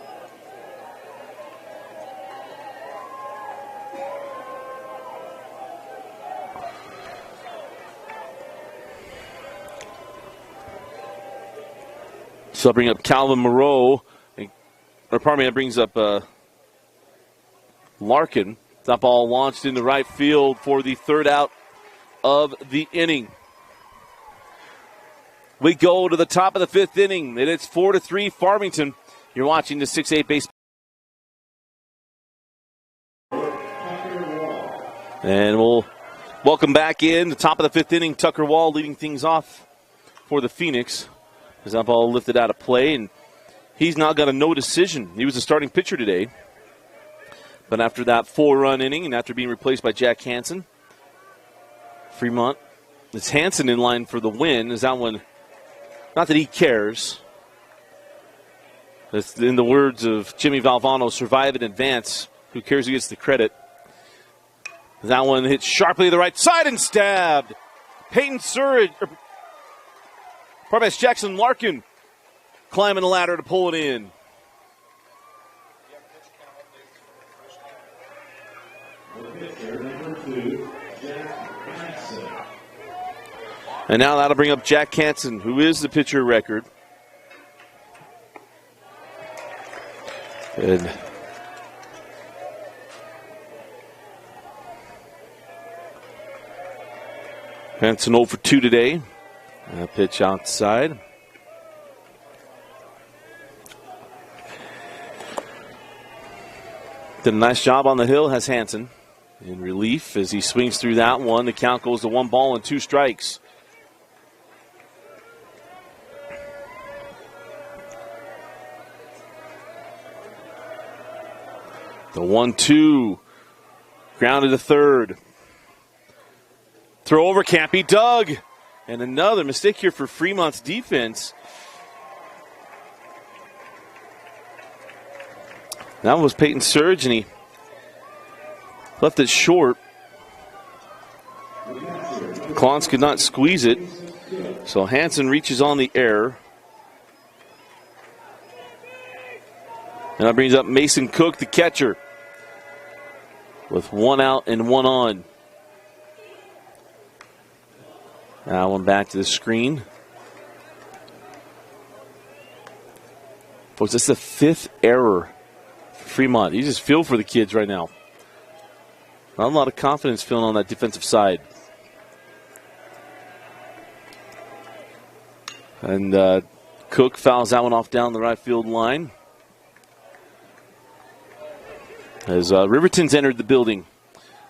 So I'll bring up Calvin Moreau, that brings up Larkin. That ball launched into right field for the 3rd out of the inning. We go to the top of the 5th inning, and it's 4-3 Farmington. You're watching the 6A baseball. And we'll welcome back in the top of the 5th inning. Tucker Wall leading things off for the Phoenix. As that ball lifted out of play, and he's now got a no decision. He was the starting pitcher today. But after that 4-run inning, and after being replaced by Jack Hansen, Fremont, it's Hansen in line for the win. Is that one? Not that he cares. It's in the words of Jimmy Valvano, survive and advance. Who cares who gets the credit? That one hit sharply to the right side and stabbed. Peyton Surge. It's Jackson Larkin climbing the ladder to pull it in. And now that'll bring up Jack Hansen, who is the pitcher record. And Hansen 0 for 2 today. Pitch outside. Did a nice job on the hill, has Hansen. In relief as he swings through that one. The count goes to 1 ball and 2 strikes. The 1-2. Grounded to third. Throw over, can't be dug. And another mistake here for Fremont's defense. That was Peyton Surge, and he left it short. Klons could not squeeze it. So Hansen reaches on the air. And that brings up Mason Cook, the catcher, with 1 out and 1 on. That one back to the screen. Was this the 5th error for Fremont? You just feel for the kids right now. Not a lot of confidence feeling on that defensive side. And Cook fouls that one off down the right field line. As Riverton's entered the building.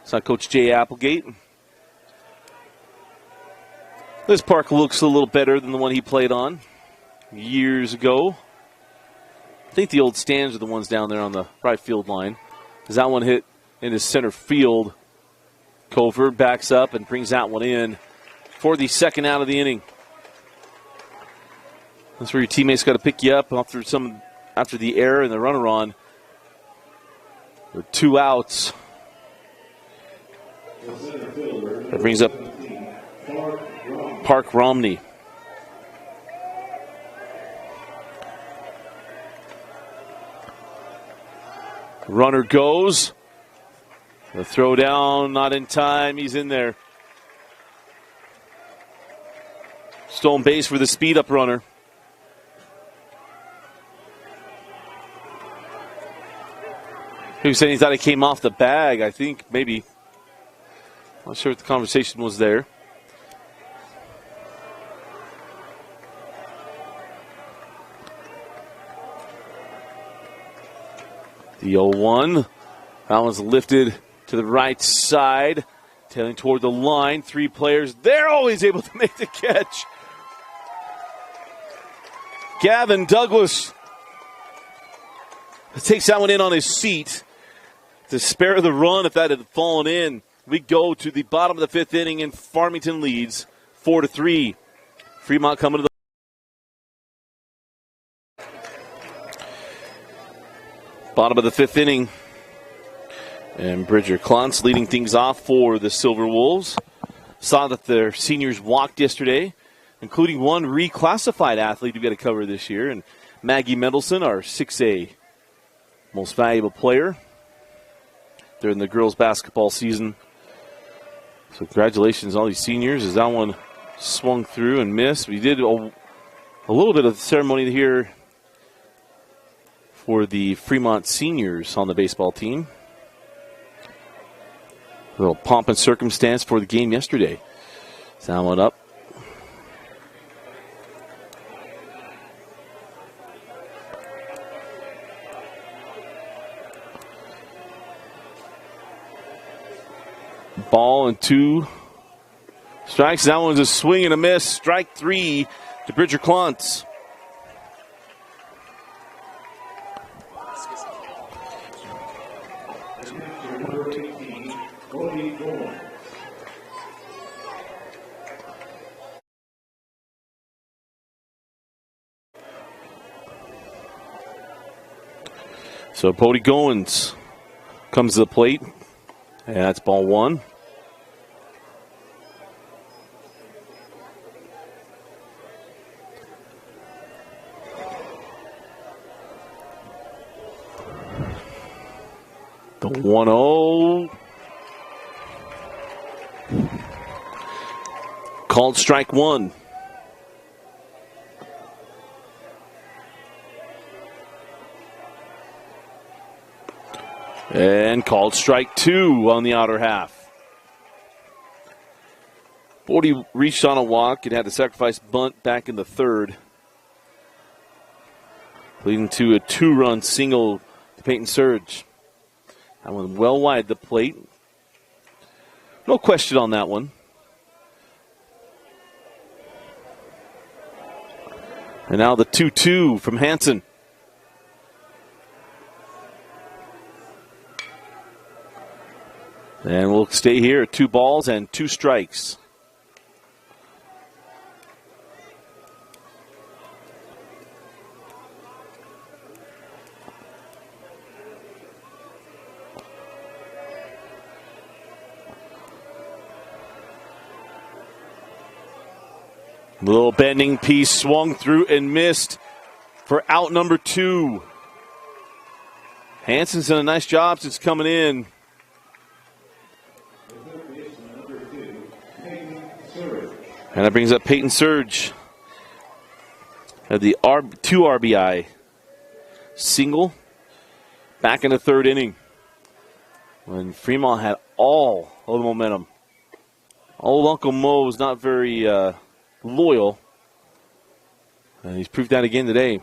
Saw Coach Jay Applegate. This park looks a little better than the one he played on years ago. I think the old stands are the ones down there on the right field line. As that one hit into center field, Cover backs up and brings that one in for the 2nd out of the inning. That's where your teammates got to pick you up after the error and the runner on. With 2 outs. That brings up Park Romney. Runner goes. The throw down, not in time. He's in there. Stolen base for the speed up runner. He was saying he thought it came off the bag, I think, maybe. Not sure what the conversation was there. The 0-1. That one's lifted to the right side. Tailing toward the line. 3 players. They're always able to make the catch. Gavin Douglas takes that one in on his seat to spare the run if that had fallen in. We go to the bottom of the 5th inning, and Farmington leads 4-3. Fremont coming to the bottom of the 5th inning. And Bridger Klontz leading things off for the Silverwolves. Saw that their seniors walked yesterday, including one reclassified athlete we got to cover this year. And Maggie Mendelson, our 6A most valuable player during the girls' basketball season. So congratulations on all these seniors as that one swung through and missed. We did a little bit of the ceremony here for the Fremont seniors on the baseball team. A little pomp and circumstance for the game yesterday. That one up. Ball and 2 strikes. That one's a swing and a miss. Strike 3 to Bridger Klontz. So Bodie Goins comes to the plate. And that's ball 1. The 1-0. Called strike 1. And called strike 2 on the outer half. Bodie reached on a walk and had to sacrifice bunt back in the 3rd, leading to a 2-run single to Peyton Surge. That one well wide the plate. No question on that one. And now the 2-2 from Hansen. And we'll stay here at 2 balls and 2 strikes. Little bending piece swung through and missed for out number 2. Hansen's done a nice job since coming in. And that brings up Peyton Surge. Had the 2 RBI single back in the 3rd inning when Fremont had all of the momentum. Old Uncle Mo was not very loyal, and he's proved that again today.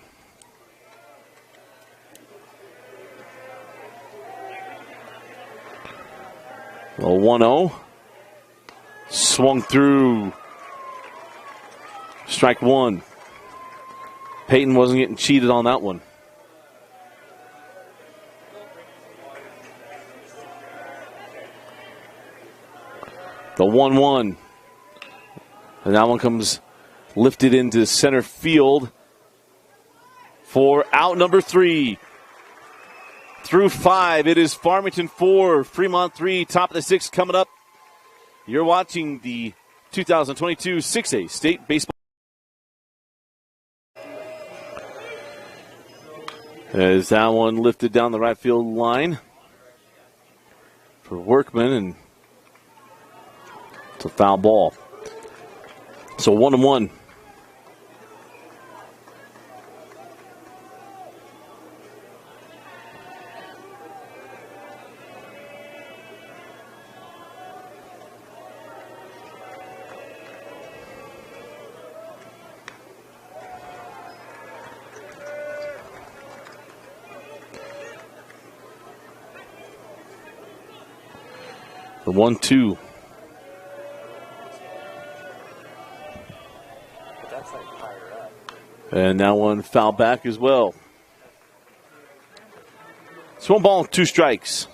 Well, 1-0. Swung through. Strike 1. Peyton wasn't getting cheated on that one. The 1-1. And that one comes lifted into center field. for out number 3. Through 5, it is Farmington 4, Fremont 3, top of the 6th coming up. You're watching the 2022 6A State Baseball. As that one lifted down the right field line for Workman, and it's a foul ball. So 1-1. The 1-2. And that one foul back as well. It's 1 ball, 2 strikes.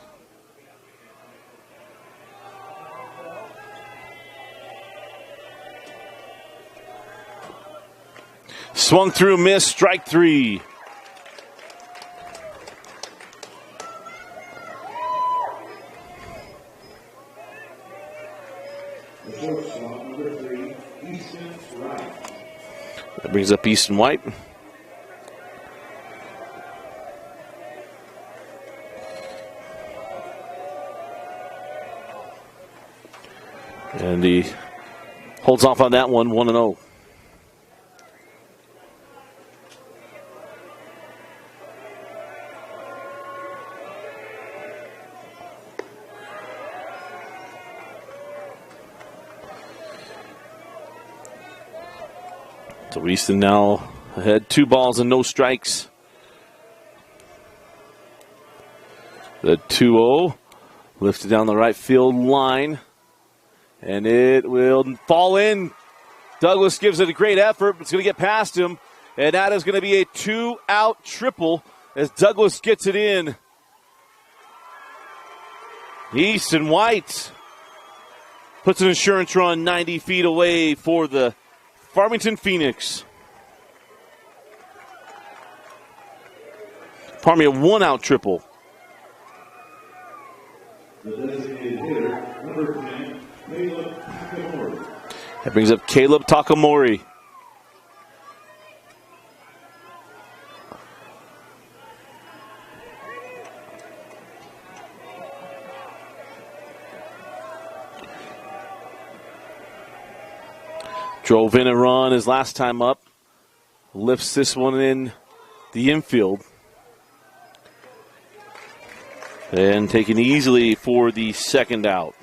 Swung through, missed, strike 3. That brings up Easton White. And he holds off on that one, 1-0. So Easton now ahead, 2 balls and no strikes. The 2-0 lifted down the right field line, and it will fall in. Douglas gives it a great effort, but it's going to get past him, and that is going to be a 2-out triple as Douglas gets it in. Easton White puts an insurance run 90 feet away for the Farmington Phoenix. Pardon me, a 1-out triple. The designated hitter, number 10, Caleb Takamori. That brings up Caleb Takamori. Drove in a run his last time up. Lifts this one in the infield. And taken easily for the 2nd out.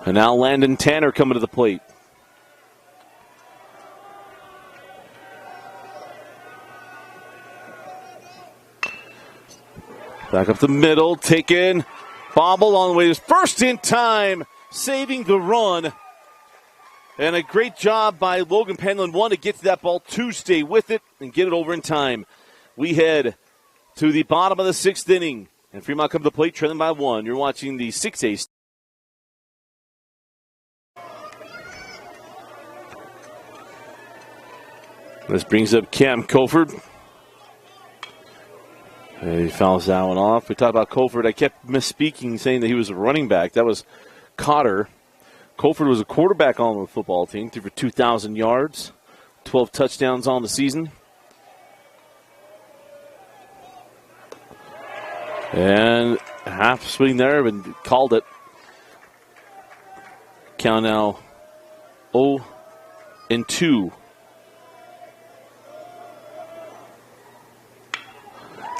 And now Landon Tanner coming to the plate. Back up the middle, taken. Bobble on the way to first in time, saving the run. And a great job by Logan Penland, 1, to get to that ball, 2, stay with it and get it over in time. We head to the bottom of the 6th inning. And Fremont come to the plate, trailing by 1. You're watching the 6A. This brings up Cam Colford. And he fouls that one off. We talked about Colford. I kept misspeaking, saying that he was a running back. That was Cotter. Colford was a quarterback on the football team, threw for 2,000 yards, 12 touchdowns on the season. And half swing there, and called it. Count now 0-2.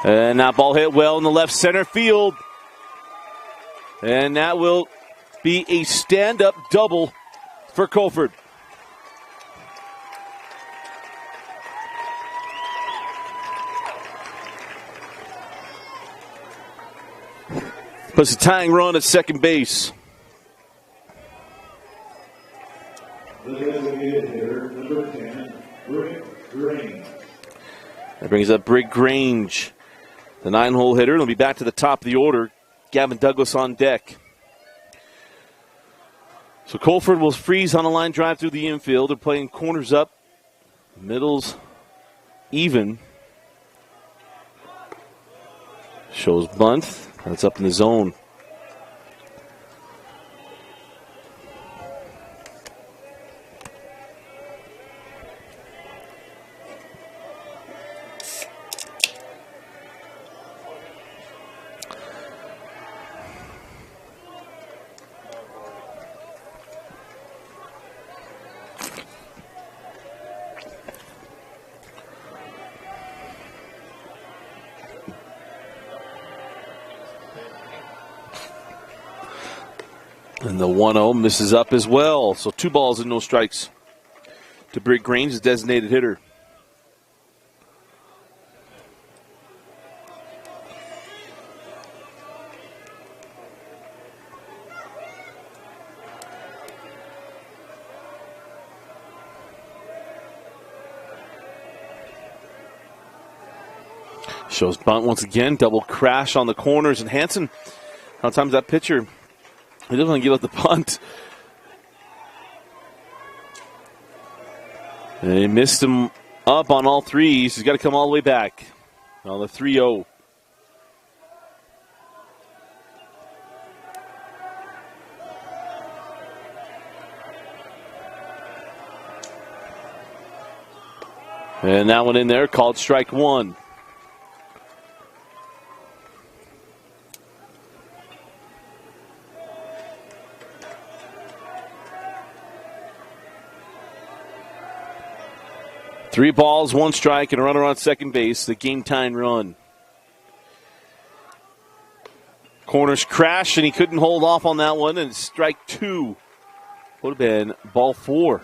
And that ball hit well in the left center field. And that will be a stand-up double for Colford. Puts a tying run at second base. The designated hitter, number 10, Brick Grange. That brings up Brig Grange, the 9-hole hitter. He'll be back to the top of the order. Gavin Douglas on deck. So Colford will freeze on a line drive through the infield. They're playing corners up, middles even. Shows bunt. That's up in the zone. And the 1-0 misses up as well. So 2 balls and no strikes to Britt Grange, the designated hitter. Shows bunt once again. Double crash on the corners. And Hansen, how times that pitcher, he doesn't want to give up the punt. And he missed him up on all threes. He's got to come all the way back. On the 3-0. And that one in there called strike 1. Three balls, 1 strike, and a runner on second base. The game-time run. Corners crash, and he couldn't hold off on that one. And strike 2 would have been ball 4.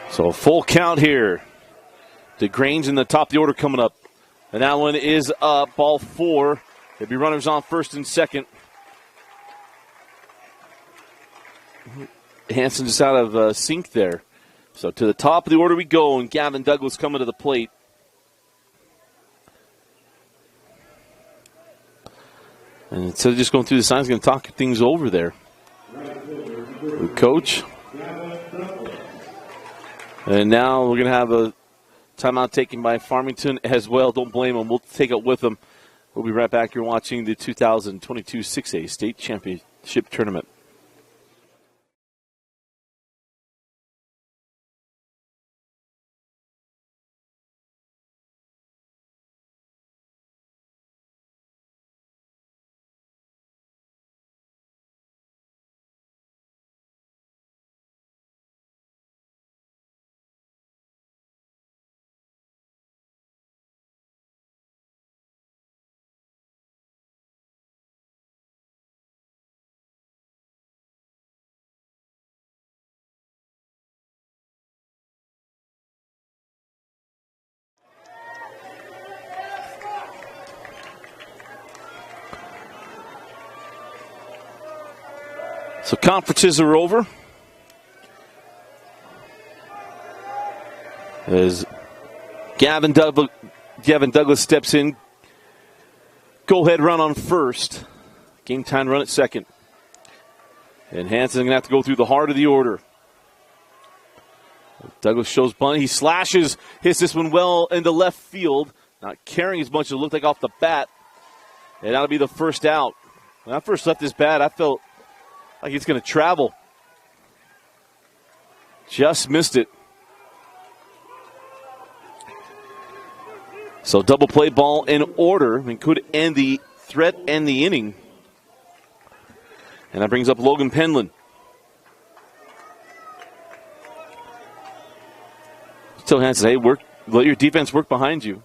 So a full count here. DeGrange in the top of the order coming up. And that one is up, ball 4. There'll be runners on first and second. Hansen just out of sync there. So to the top of the order we go, and Gavin Douglas coming to the plate. And instead of just going through the signs, going to talk things over there with Coach. And now we're going to have a timeout taken by Farmington as well. Don't blame them. We'll take it with them. We'll be right back. You're watching the 2022 6A State Championship Tournament. So conferences are over. As Gavin Douglas steps in. Go ahead run on first. Game time run at second. And Hansen's going to have to go through the heart of the order. Douglas shows bunt. He slashes, hits this one well into left field. Not carrying as much as it looked like off the bat. And that'll be the first out. When I first left this bat, I felt like it's going to travel. Just missed it. So double play ball in order and could end the threat and the inning. And that brings up Logan Penland. Still Hansen, hey, let your defense work behind you.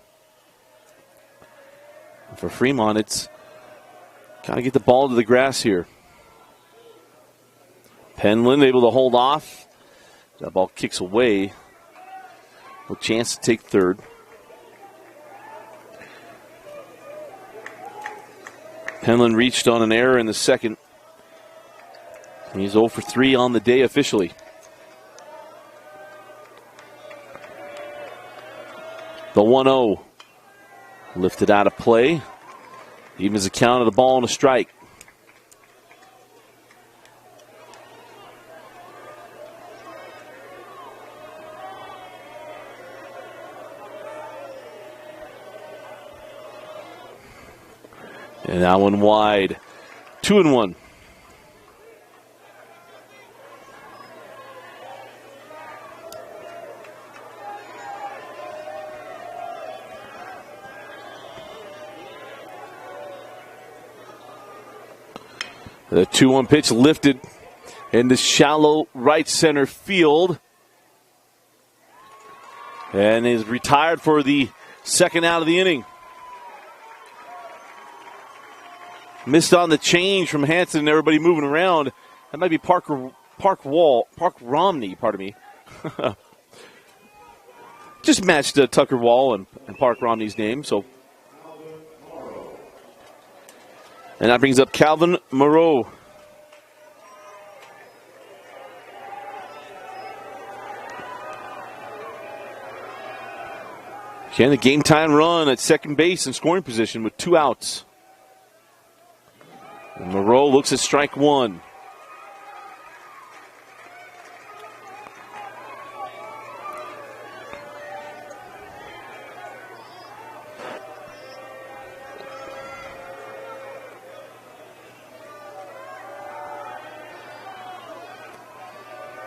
For Fremont, it's got to get the ball to the grass here. Penland able to hold off. That ball kicks away. No chance to take third. Penland reached on an error in the second. He's 0 for 3 on the day officially. The 1-0 lifted out of play. Evens the count of the ball and a strike. And that one wide. 2-1. The 2-1 pitch lifted into shallow right center field. And is retired for the second out of the inning. Missed on the change from Hanson and everybody moving around. That might be Park Romney, pardon me. Just matched Tucker Wall and Park Romney's name, so. And that brings up Calvin Moreau. Again, the game time run at second base in scoring position with 2 outs. And Moreau looks at strike 1.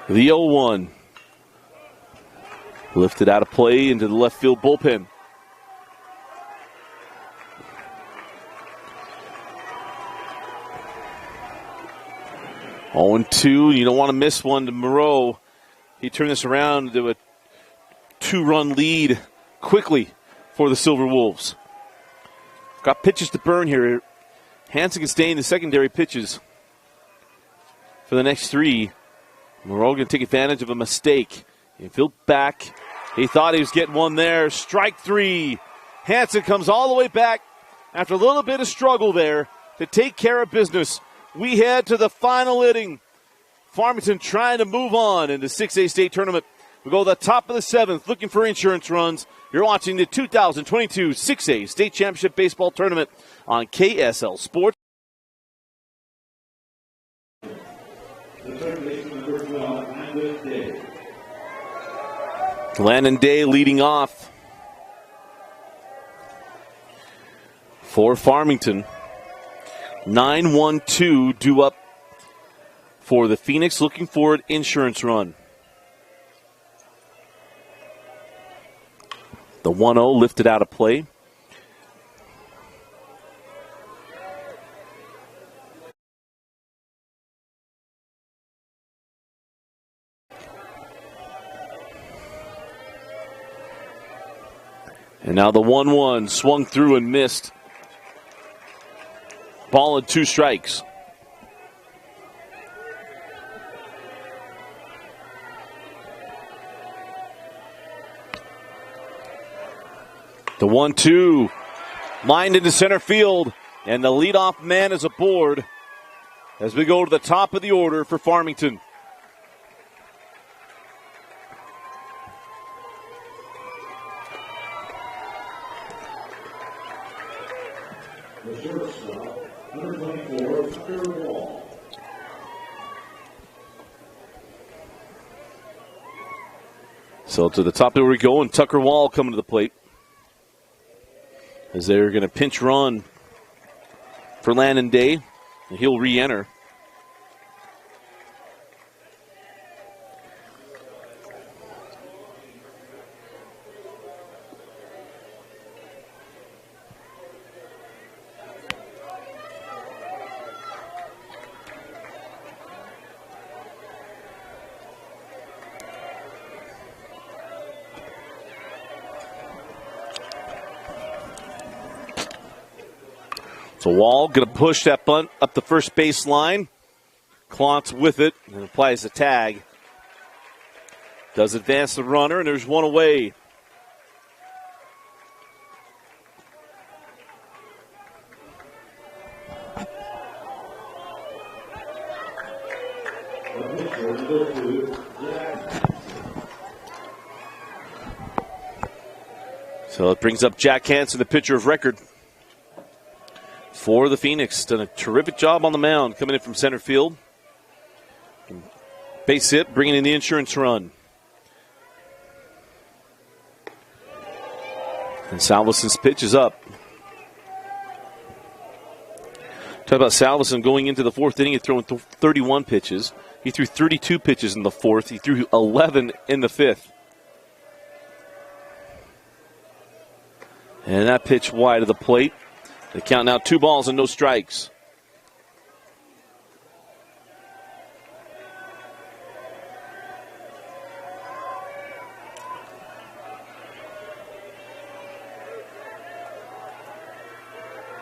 The 0-1. Lifted out of play into the left field bullpen. Oh, 2. You don't want to miss one to Moreau. He turned this around to a 2-run lead quickly for the Silverwolves. Got pitches to burn here. Hanson can stay in the secondary pitches for the next 3. Moreau going to take advantage of a mistake. Infield back. He thought he was getting one there. Strike 3. Hanson comes all the way back after a little bit of struggle there to take care of business. We head to the final inning. Farmington trying to move on in the 6A state tournament. We go to the top of the 7th looking for insurance runs. You're watching the 2022 6A state championship baseball tournament on KSL Sports. Landon Day leading off for Farmington. 9-1-2 due up for the Phoenix, looking for an insurance run. The 1-0 lifted out of play. And now the 1-1 swung through and missed. Ball and 2 strikes. The 1-2 lined into center field, and the leadoff man is aboard as we go to the top of the order for Farmington. The shortstop, number 24, Tucker Wall. So to the top of where we go, and Tucker Wall coming to the plate as they're going to pinch run for Landon Day, and he'll re-enter. So Wall going to push that bunt up the first base line. Clontz with it and applies the tag. Does advance the runner, and there's one away. So it brings up Jack Hansen, the pitcher of record for the Phoenix. Done a terrific job on the mound, coming in from center field. Base hit, bringing in the insurance run. And Salveson's pitch is up. Talk about Salveson going into the fourth inning and throwing 31 pitches. He threw 32 pitches in the fourth. He threw 11 in the fifth. And that pitch wide of the plate. They count now 2 balls and no strikes.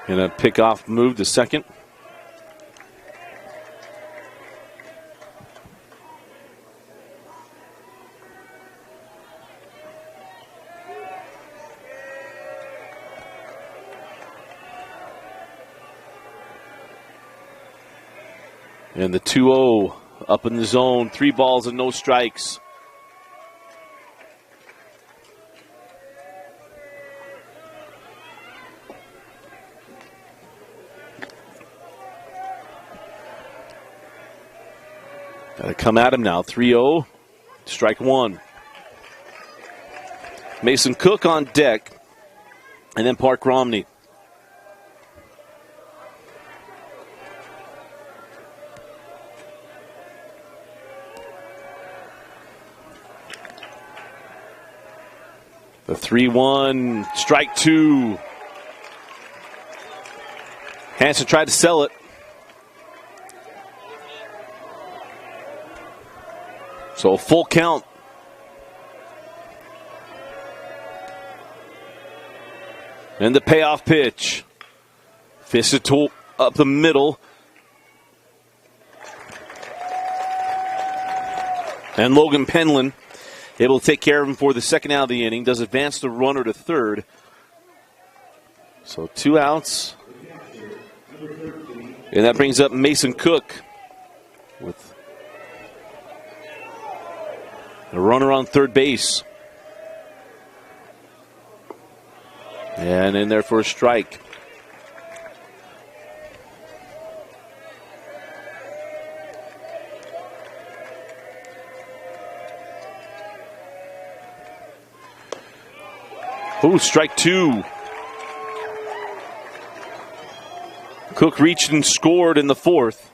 And a pickoff move to second. And the 2-0 up in the zone. 3 balls and no strikes. Got to come at him now. 3-0. Strike 1. Mason Cook on deck. And then Park Romney. The 3-1, strike 2. Hansen tried to sell it. So a full count. And the payoff pitch. Fisted to up the middle. And Logan Penland able to take care of him for the second out of the inning. Does advance the runner to third. So 2 outs. And that brings up Mason Cook with a runner on third base. And in there for a strike. Ooh, strike 2. Cook reached and scored in the fourth.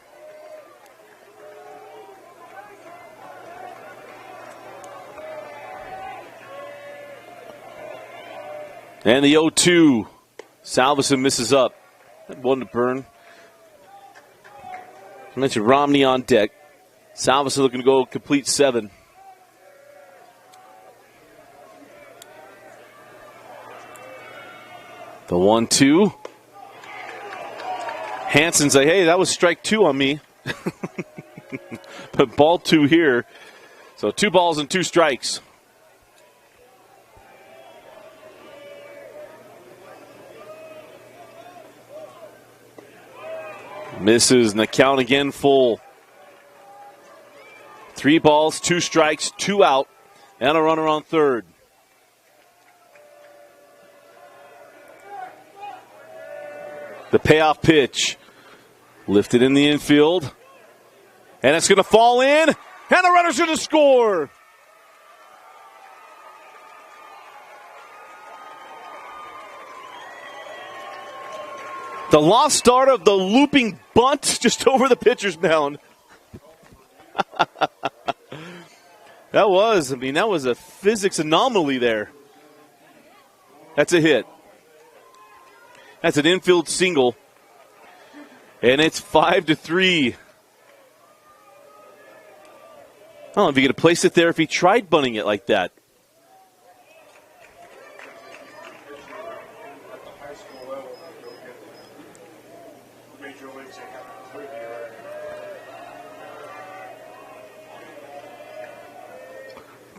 And the 0-2. Salveson misses up. That one to burn. I mentioned Romney on deck. Salveson looking to go complete 7. The 1-2. Hansen's like, hey, that was strike 2 on me. But ball 2 here. So 2 balls and 2 strikes. Misses, and the count again full. 3 balls, 2 strikes, 2 out, and a runner on third. The payoff pitch. Lifted in the infield. And it's going to fall in. And the runner's going to score. The lost start of the looping bunt just over the pitcher's mound. That was a physics anomaly there. That's a hit. That's an infield single. And it's 5-3. I don't know if he could have placed it there if he tried bunting it like that.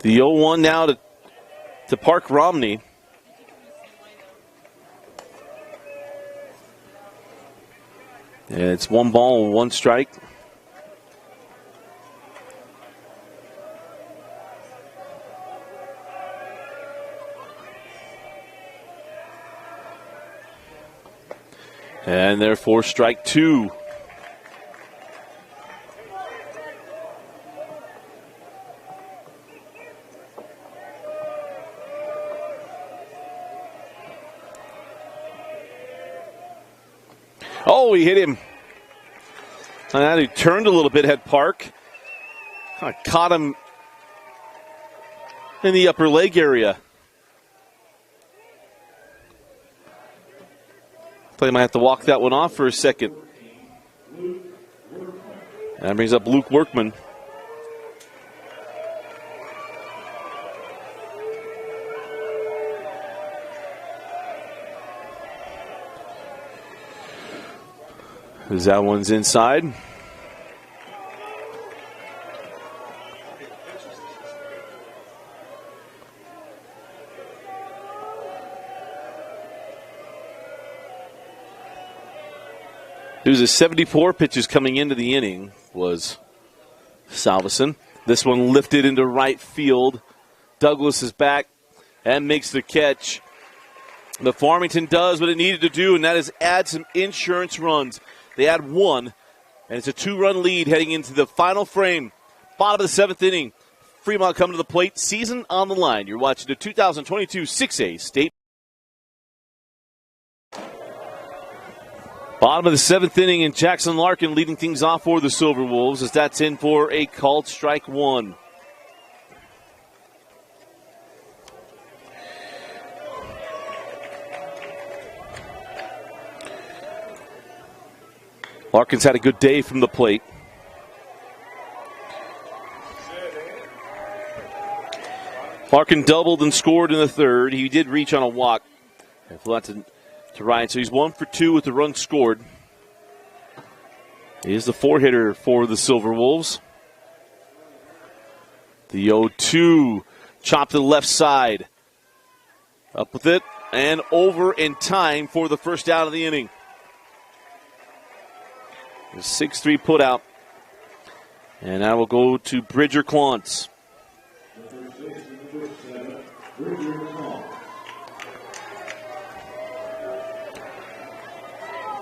The 0-1 now to Park Romney. And it's 1 ball and 1 strike. And therefore, strike two. Oh, he hit him. And he turned a little bit, had Park. Kind of caught him in the upper leg area. Thought he might have to walk that one off for a second. And that brings up Luke Workman. As that one's inside. It was a 74 pitches coming into the inning was Salveson. This one lifted into right field. Douglas is back and makes the catch. The Farmington does what it needed to do, and that is add some insurance runs. They add one, and it's a two-run lead heading into the final frame. Bottom of the seventh inning. Fremont coming to the plate. Season on the line. You're watching the 2022 6A State. Bottom of the seventh inning, and Jackson Larkin leading things off for the Silverwolves as that's in for a called strike one. Larkin's had a good day from the plate. Larkin doubled and scored in the third. He did reach on a walk and flew out to Ryan. So he's 1 for 2 with the run scored. He is the four-hitter for the Silverwolves. The 0-2 chopped to the left side. Up with it and over in time for the first out of the inning. The 6-3 put out. And that will go to Bridger Klontz.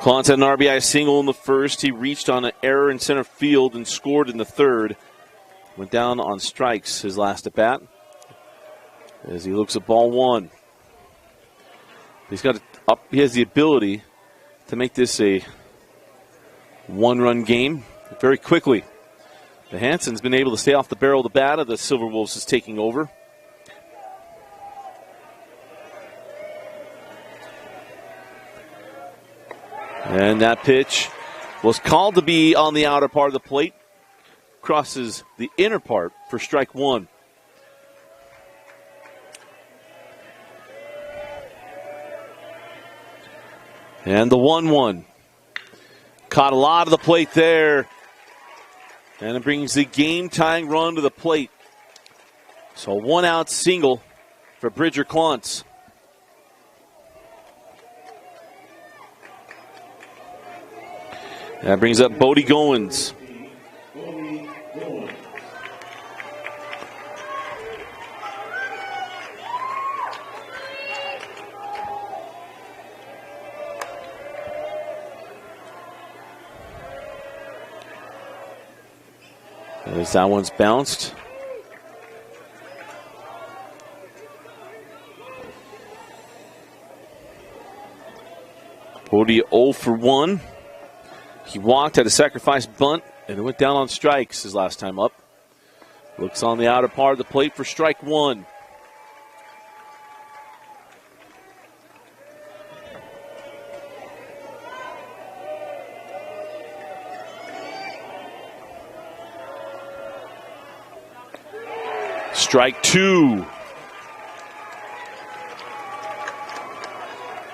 Klontz had an RBI single in the first. He reached on an error in center field and scored in the third. Went down on strikes his last at bat as he looks at ball one. He has the ability to make this a one-run game very quickly. The Hanson's been able to stay off the barrel of the bat of the Silverwolves is taking over. And that pitch was called to be on the outer part of the plate. Crosses the inner part for strike one. And the 1-1. Caught a lot of the plate there. And it brings the game-tying run to the plate. So a one-out single for Bridger Klontz. That brings up Bodie Goins. As that one's bounced. Bodie 0 for 1. He walked, had a sacrifice bunt, and it went down on strikes his last time up. Looks on the outer part of the plate for strike one. Strike two.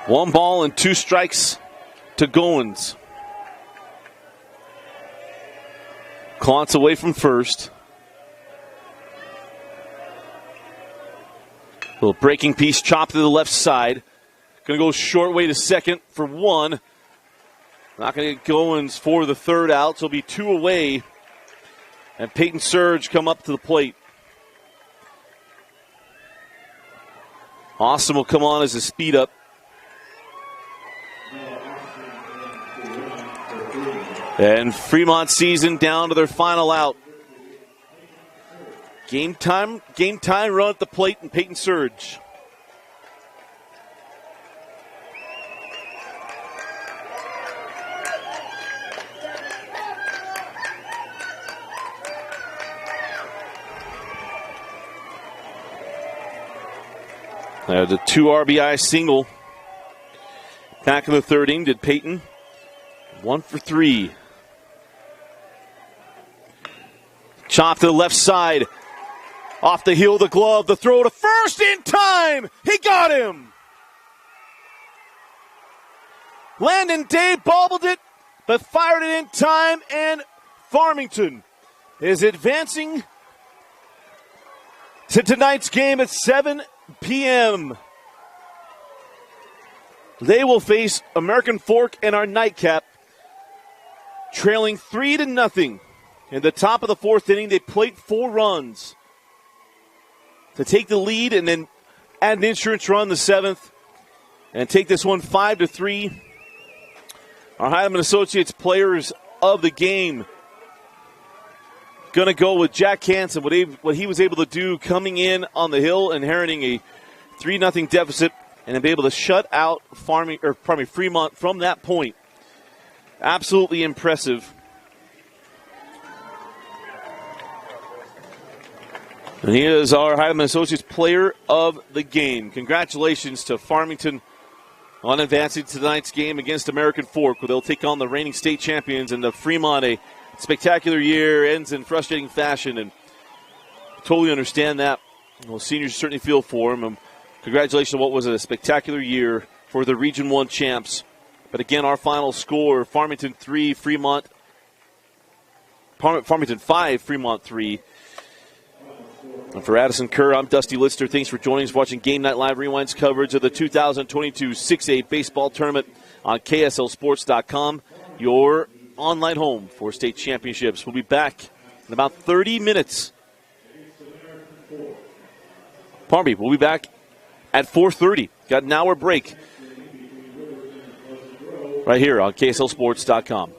1 ball and 2 strikes to Goins. Klontz away from first. Little breaking piece chopped to the left side. Going to go short way to second for 1. Not going to get Goins for the third out. So it'll be 2 away. And Peyton Surge come up to the plate. Austin will come on as a speed up. And Fremont season down to their final out. Game time run at the plate and Peyton Surge. The 2 RBI single. Back in the third inning, did Peyton. 1 for 3. Chop to the left side. Off the heel of the glove. The throw to first in time. He got him. Landon Day bobbled it, but fired it in time. And Farmington is advancing to tonight's game at 7 p.m. They will face American Fork in our nightcap, trailing 3-0. In the top of the fourth inning, they plate 4 runs to take the lead and then add an insurance run in the 7th and take this one 5-3. Our Heidemann Associates players of the game going to go with Jack Hansen, what he was able to do coming in on the hill, inheriting a 3-0 deficit, and be able to shut out Fremont from that point. Absolutely impressive. And he is our Heidemann Associates player of the game. Congratulations to Farmington on advancing to tonight's game against American Fork, where they'll take on the reigning state champions. And the Fremont, a spectacular year, ends in frustrating fashion, and totally understand that. Well, seniors certainly feel for them. Congratulations on what was a spectacular year for the Region 1 champs. But again, our final score, Farmington 3, Farmington 5, Fremont 3. And for Addison Kerr, I'm Dusty Lister. Thanks for joining us, watching Game Night Live Rewind's coverage of the 2022 6A baseball tournament on KSLSports.com, your online home for state championships. We'll be back in about 30 minutes. Pardon me, we'll be back at 4:30. Got an hour break right here on KSLSports.com.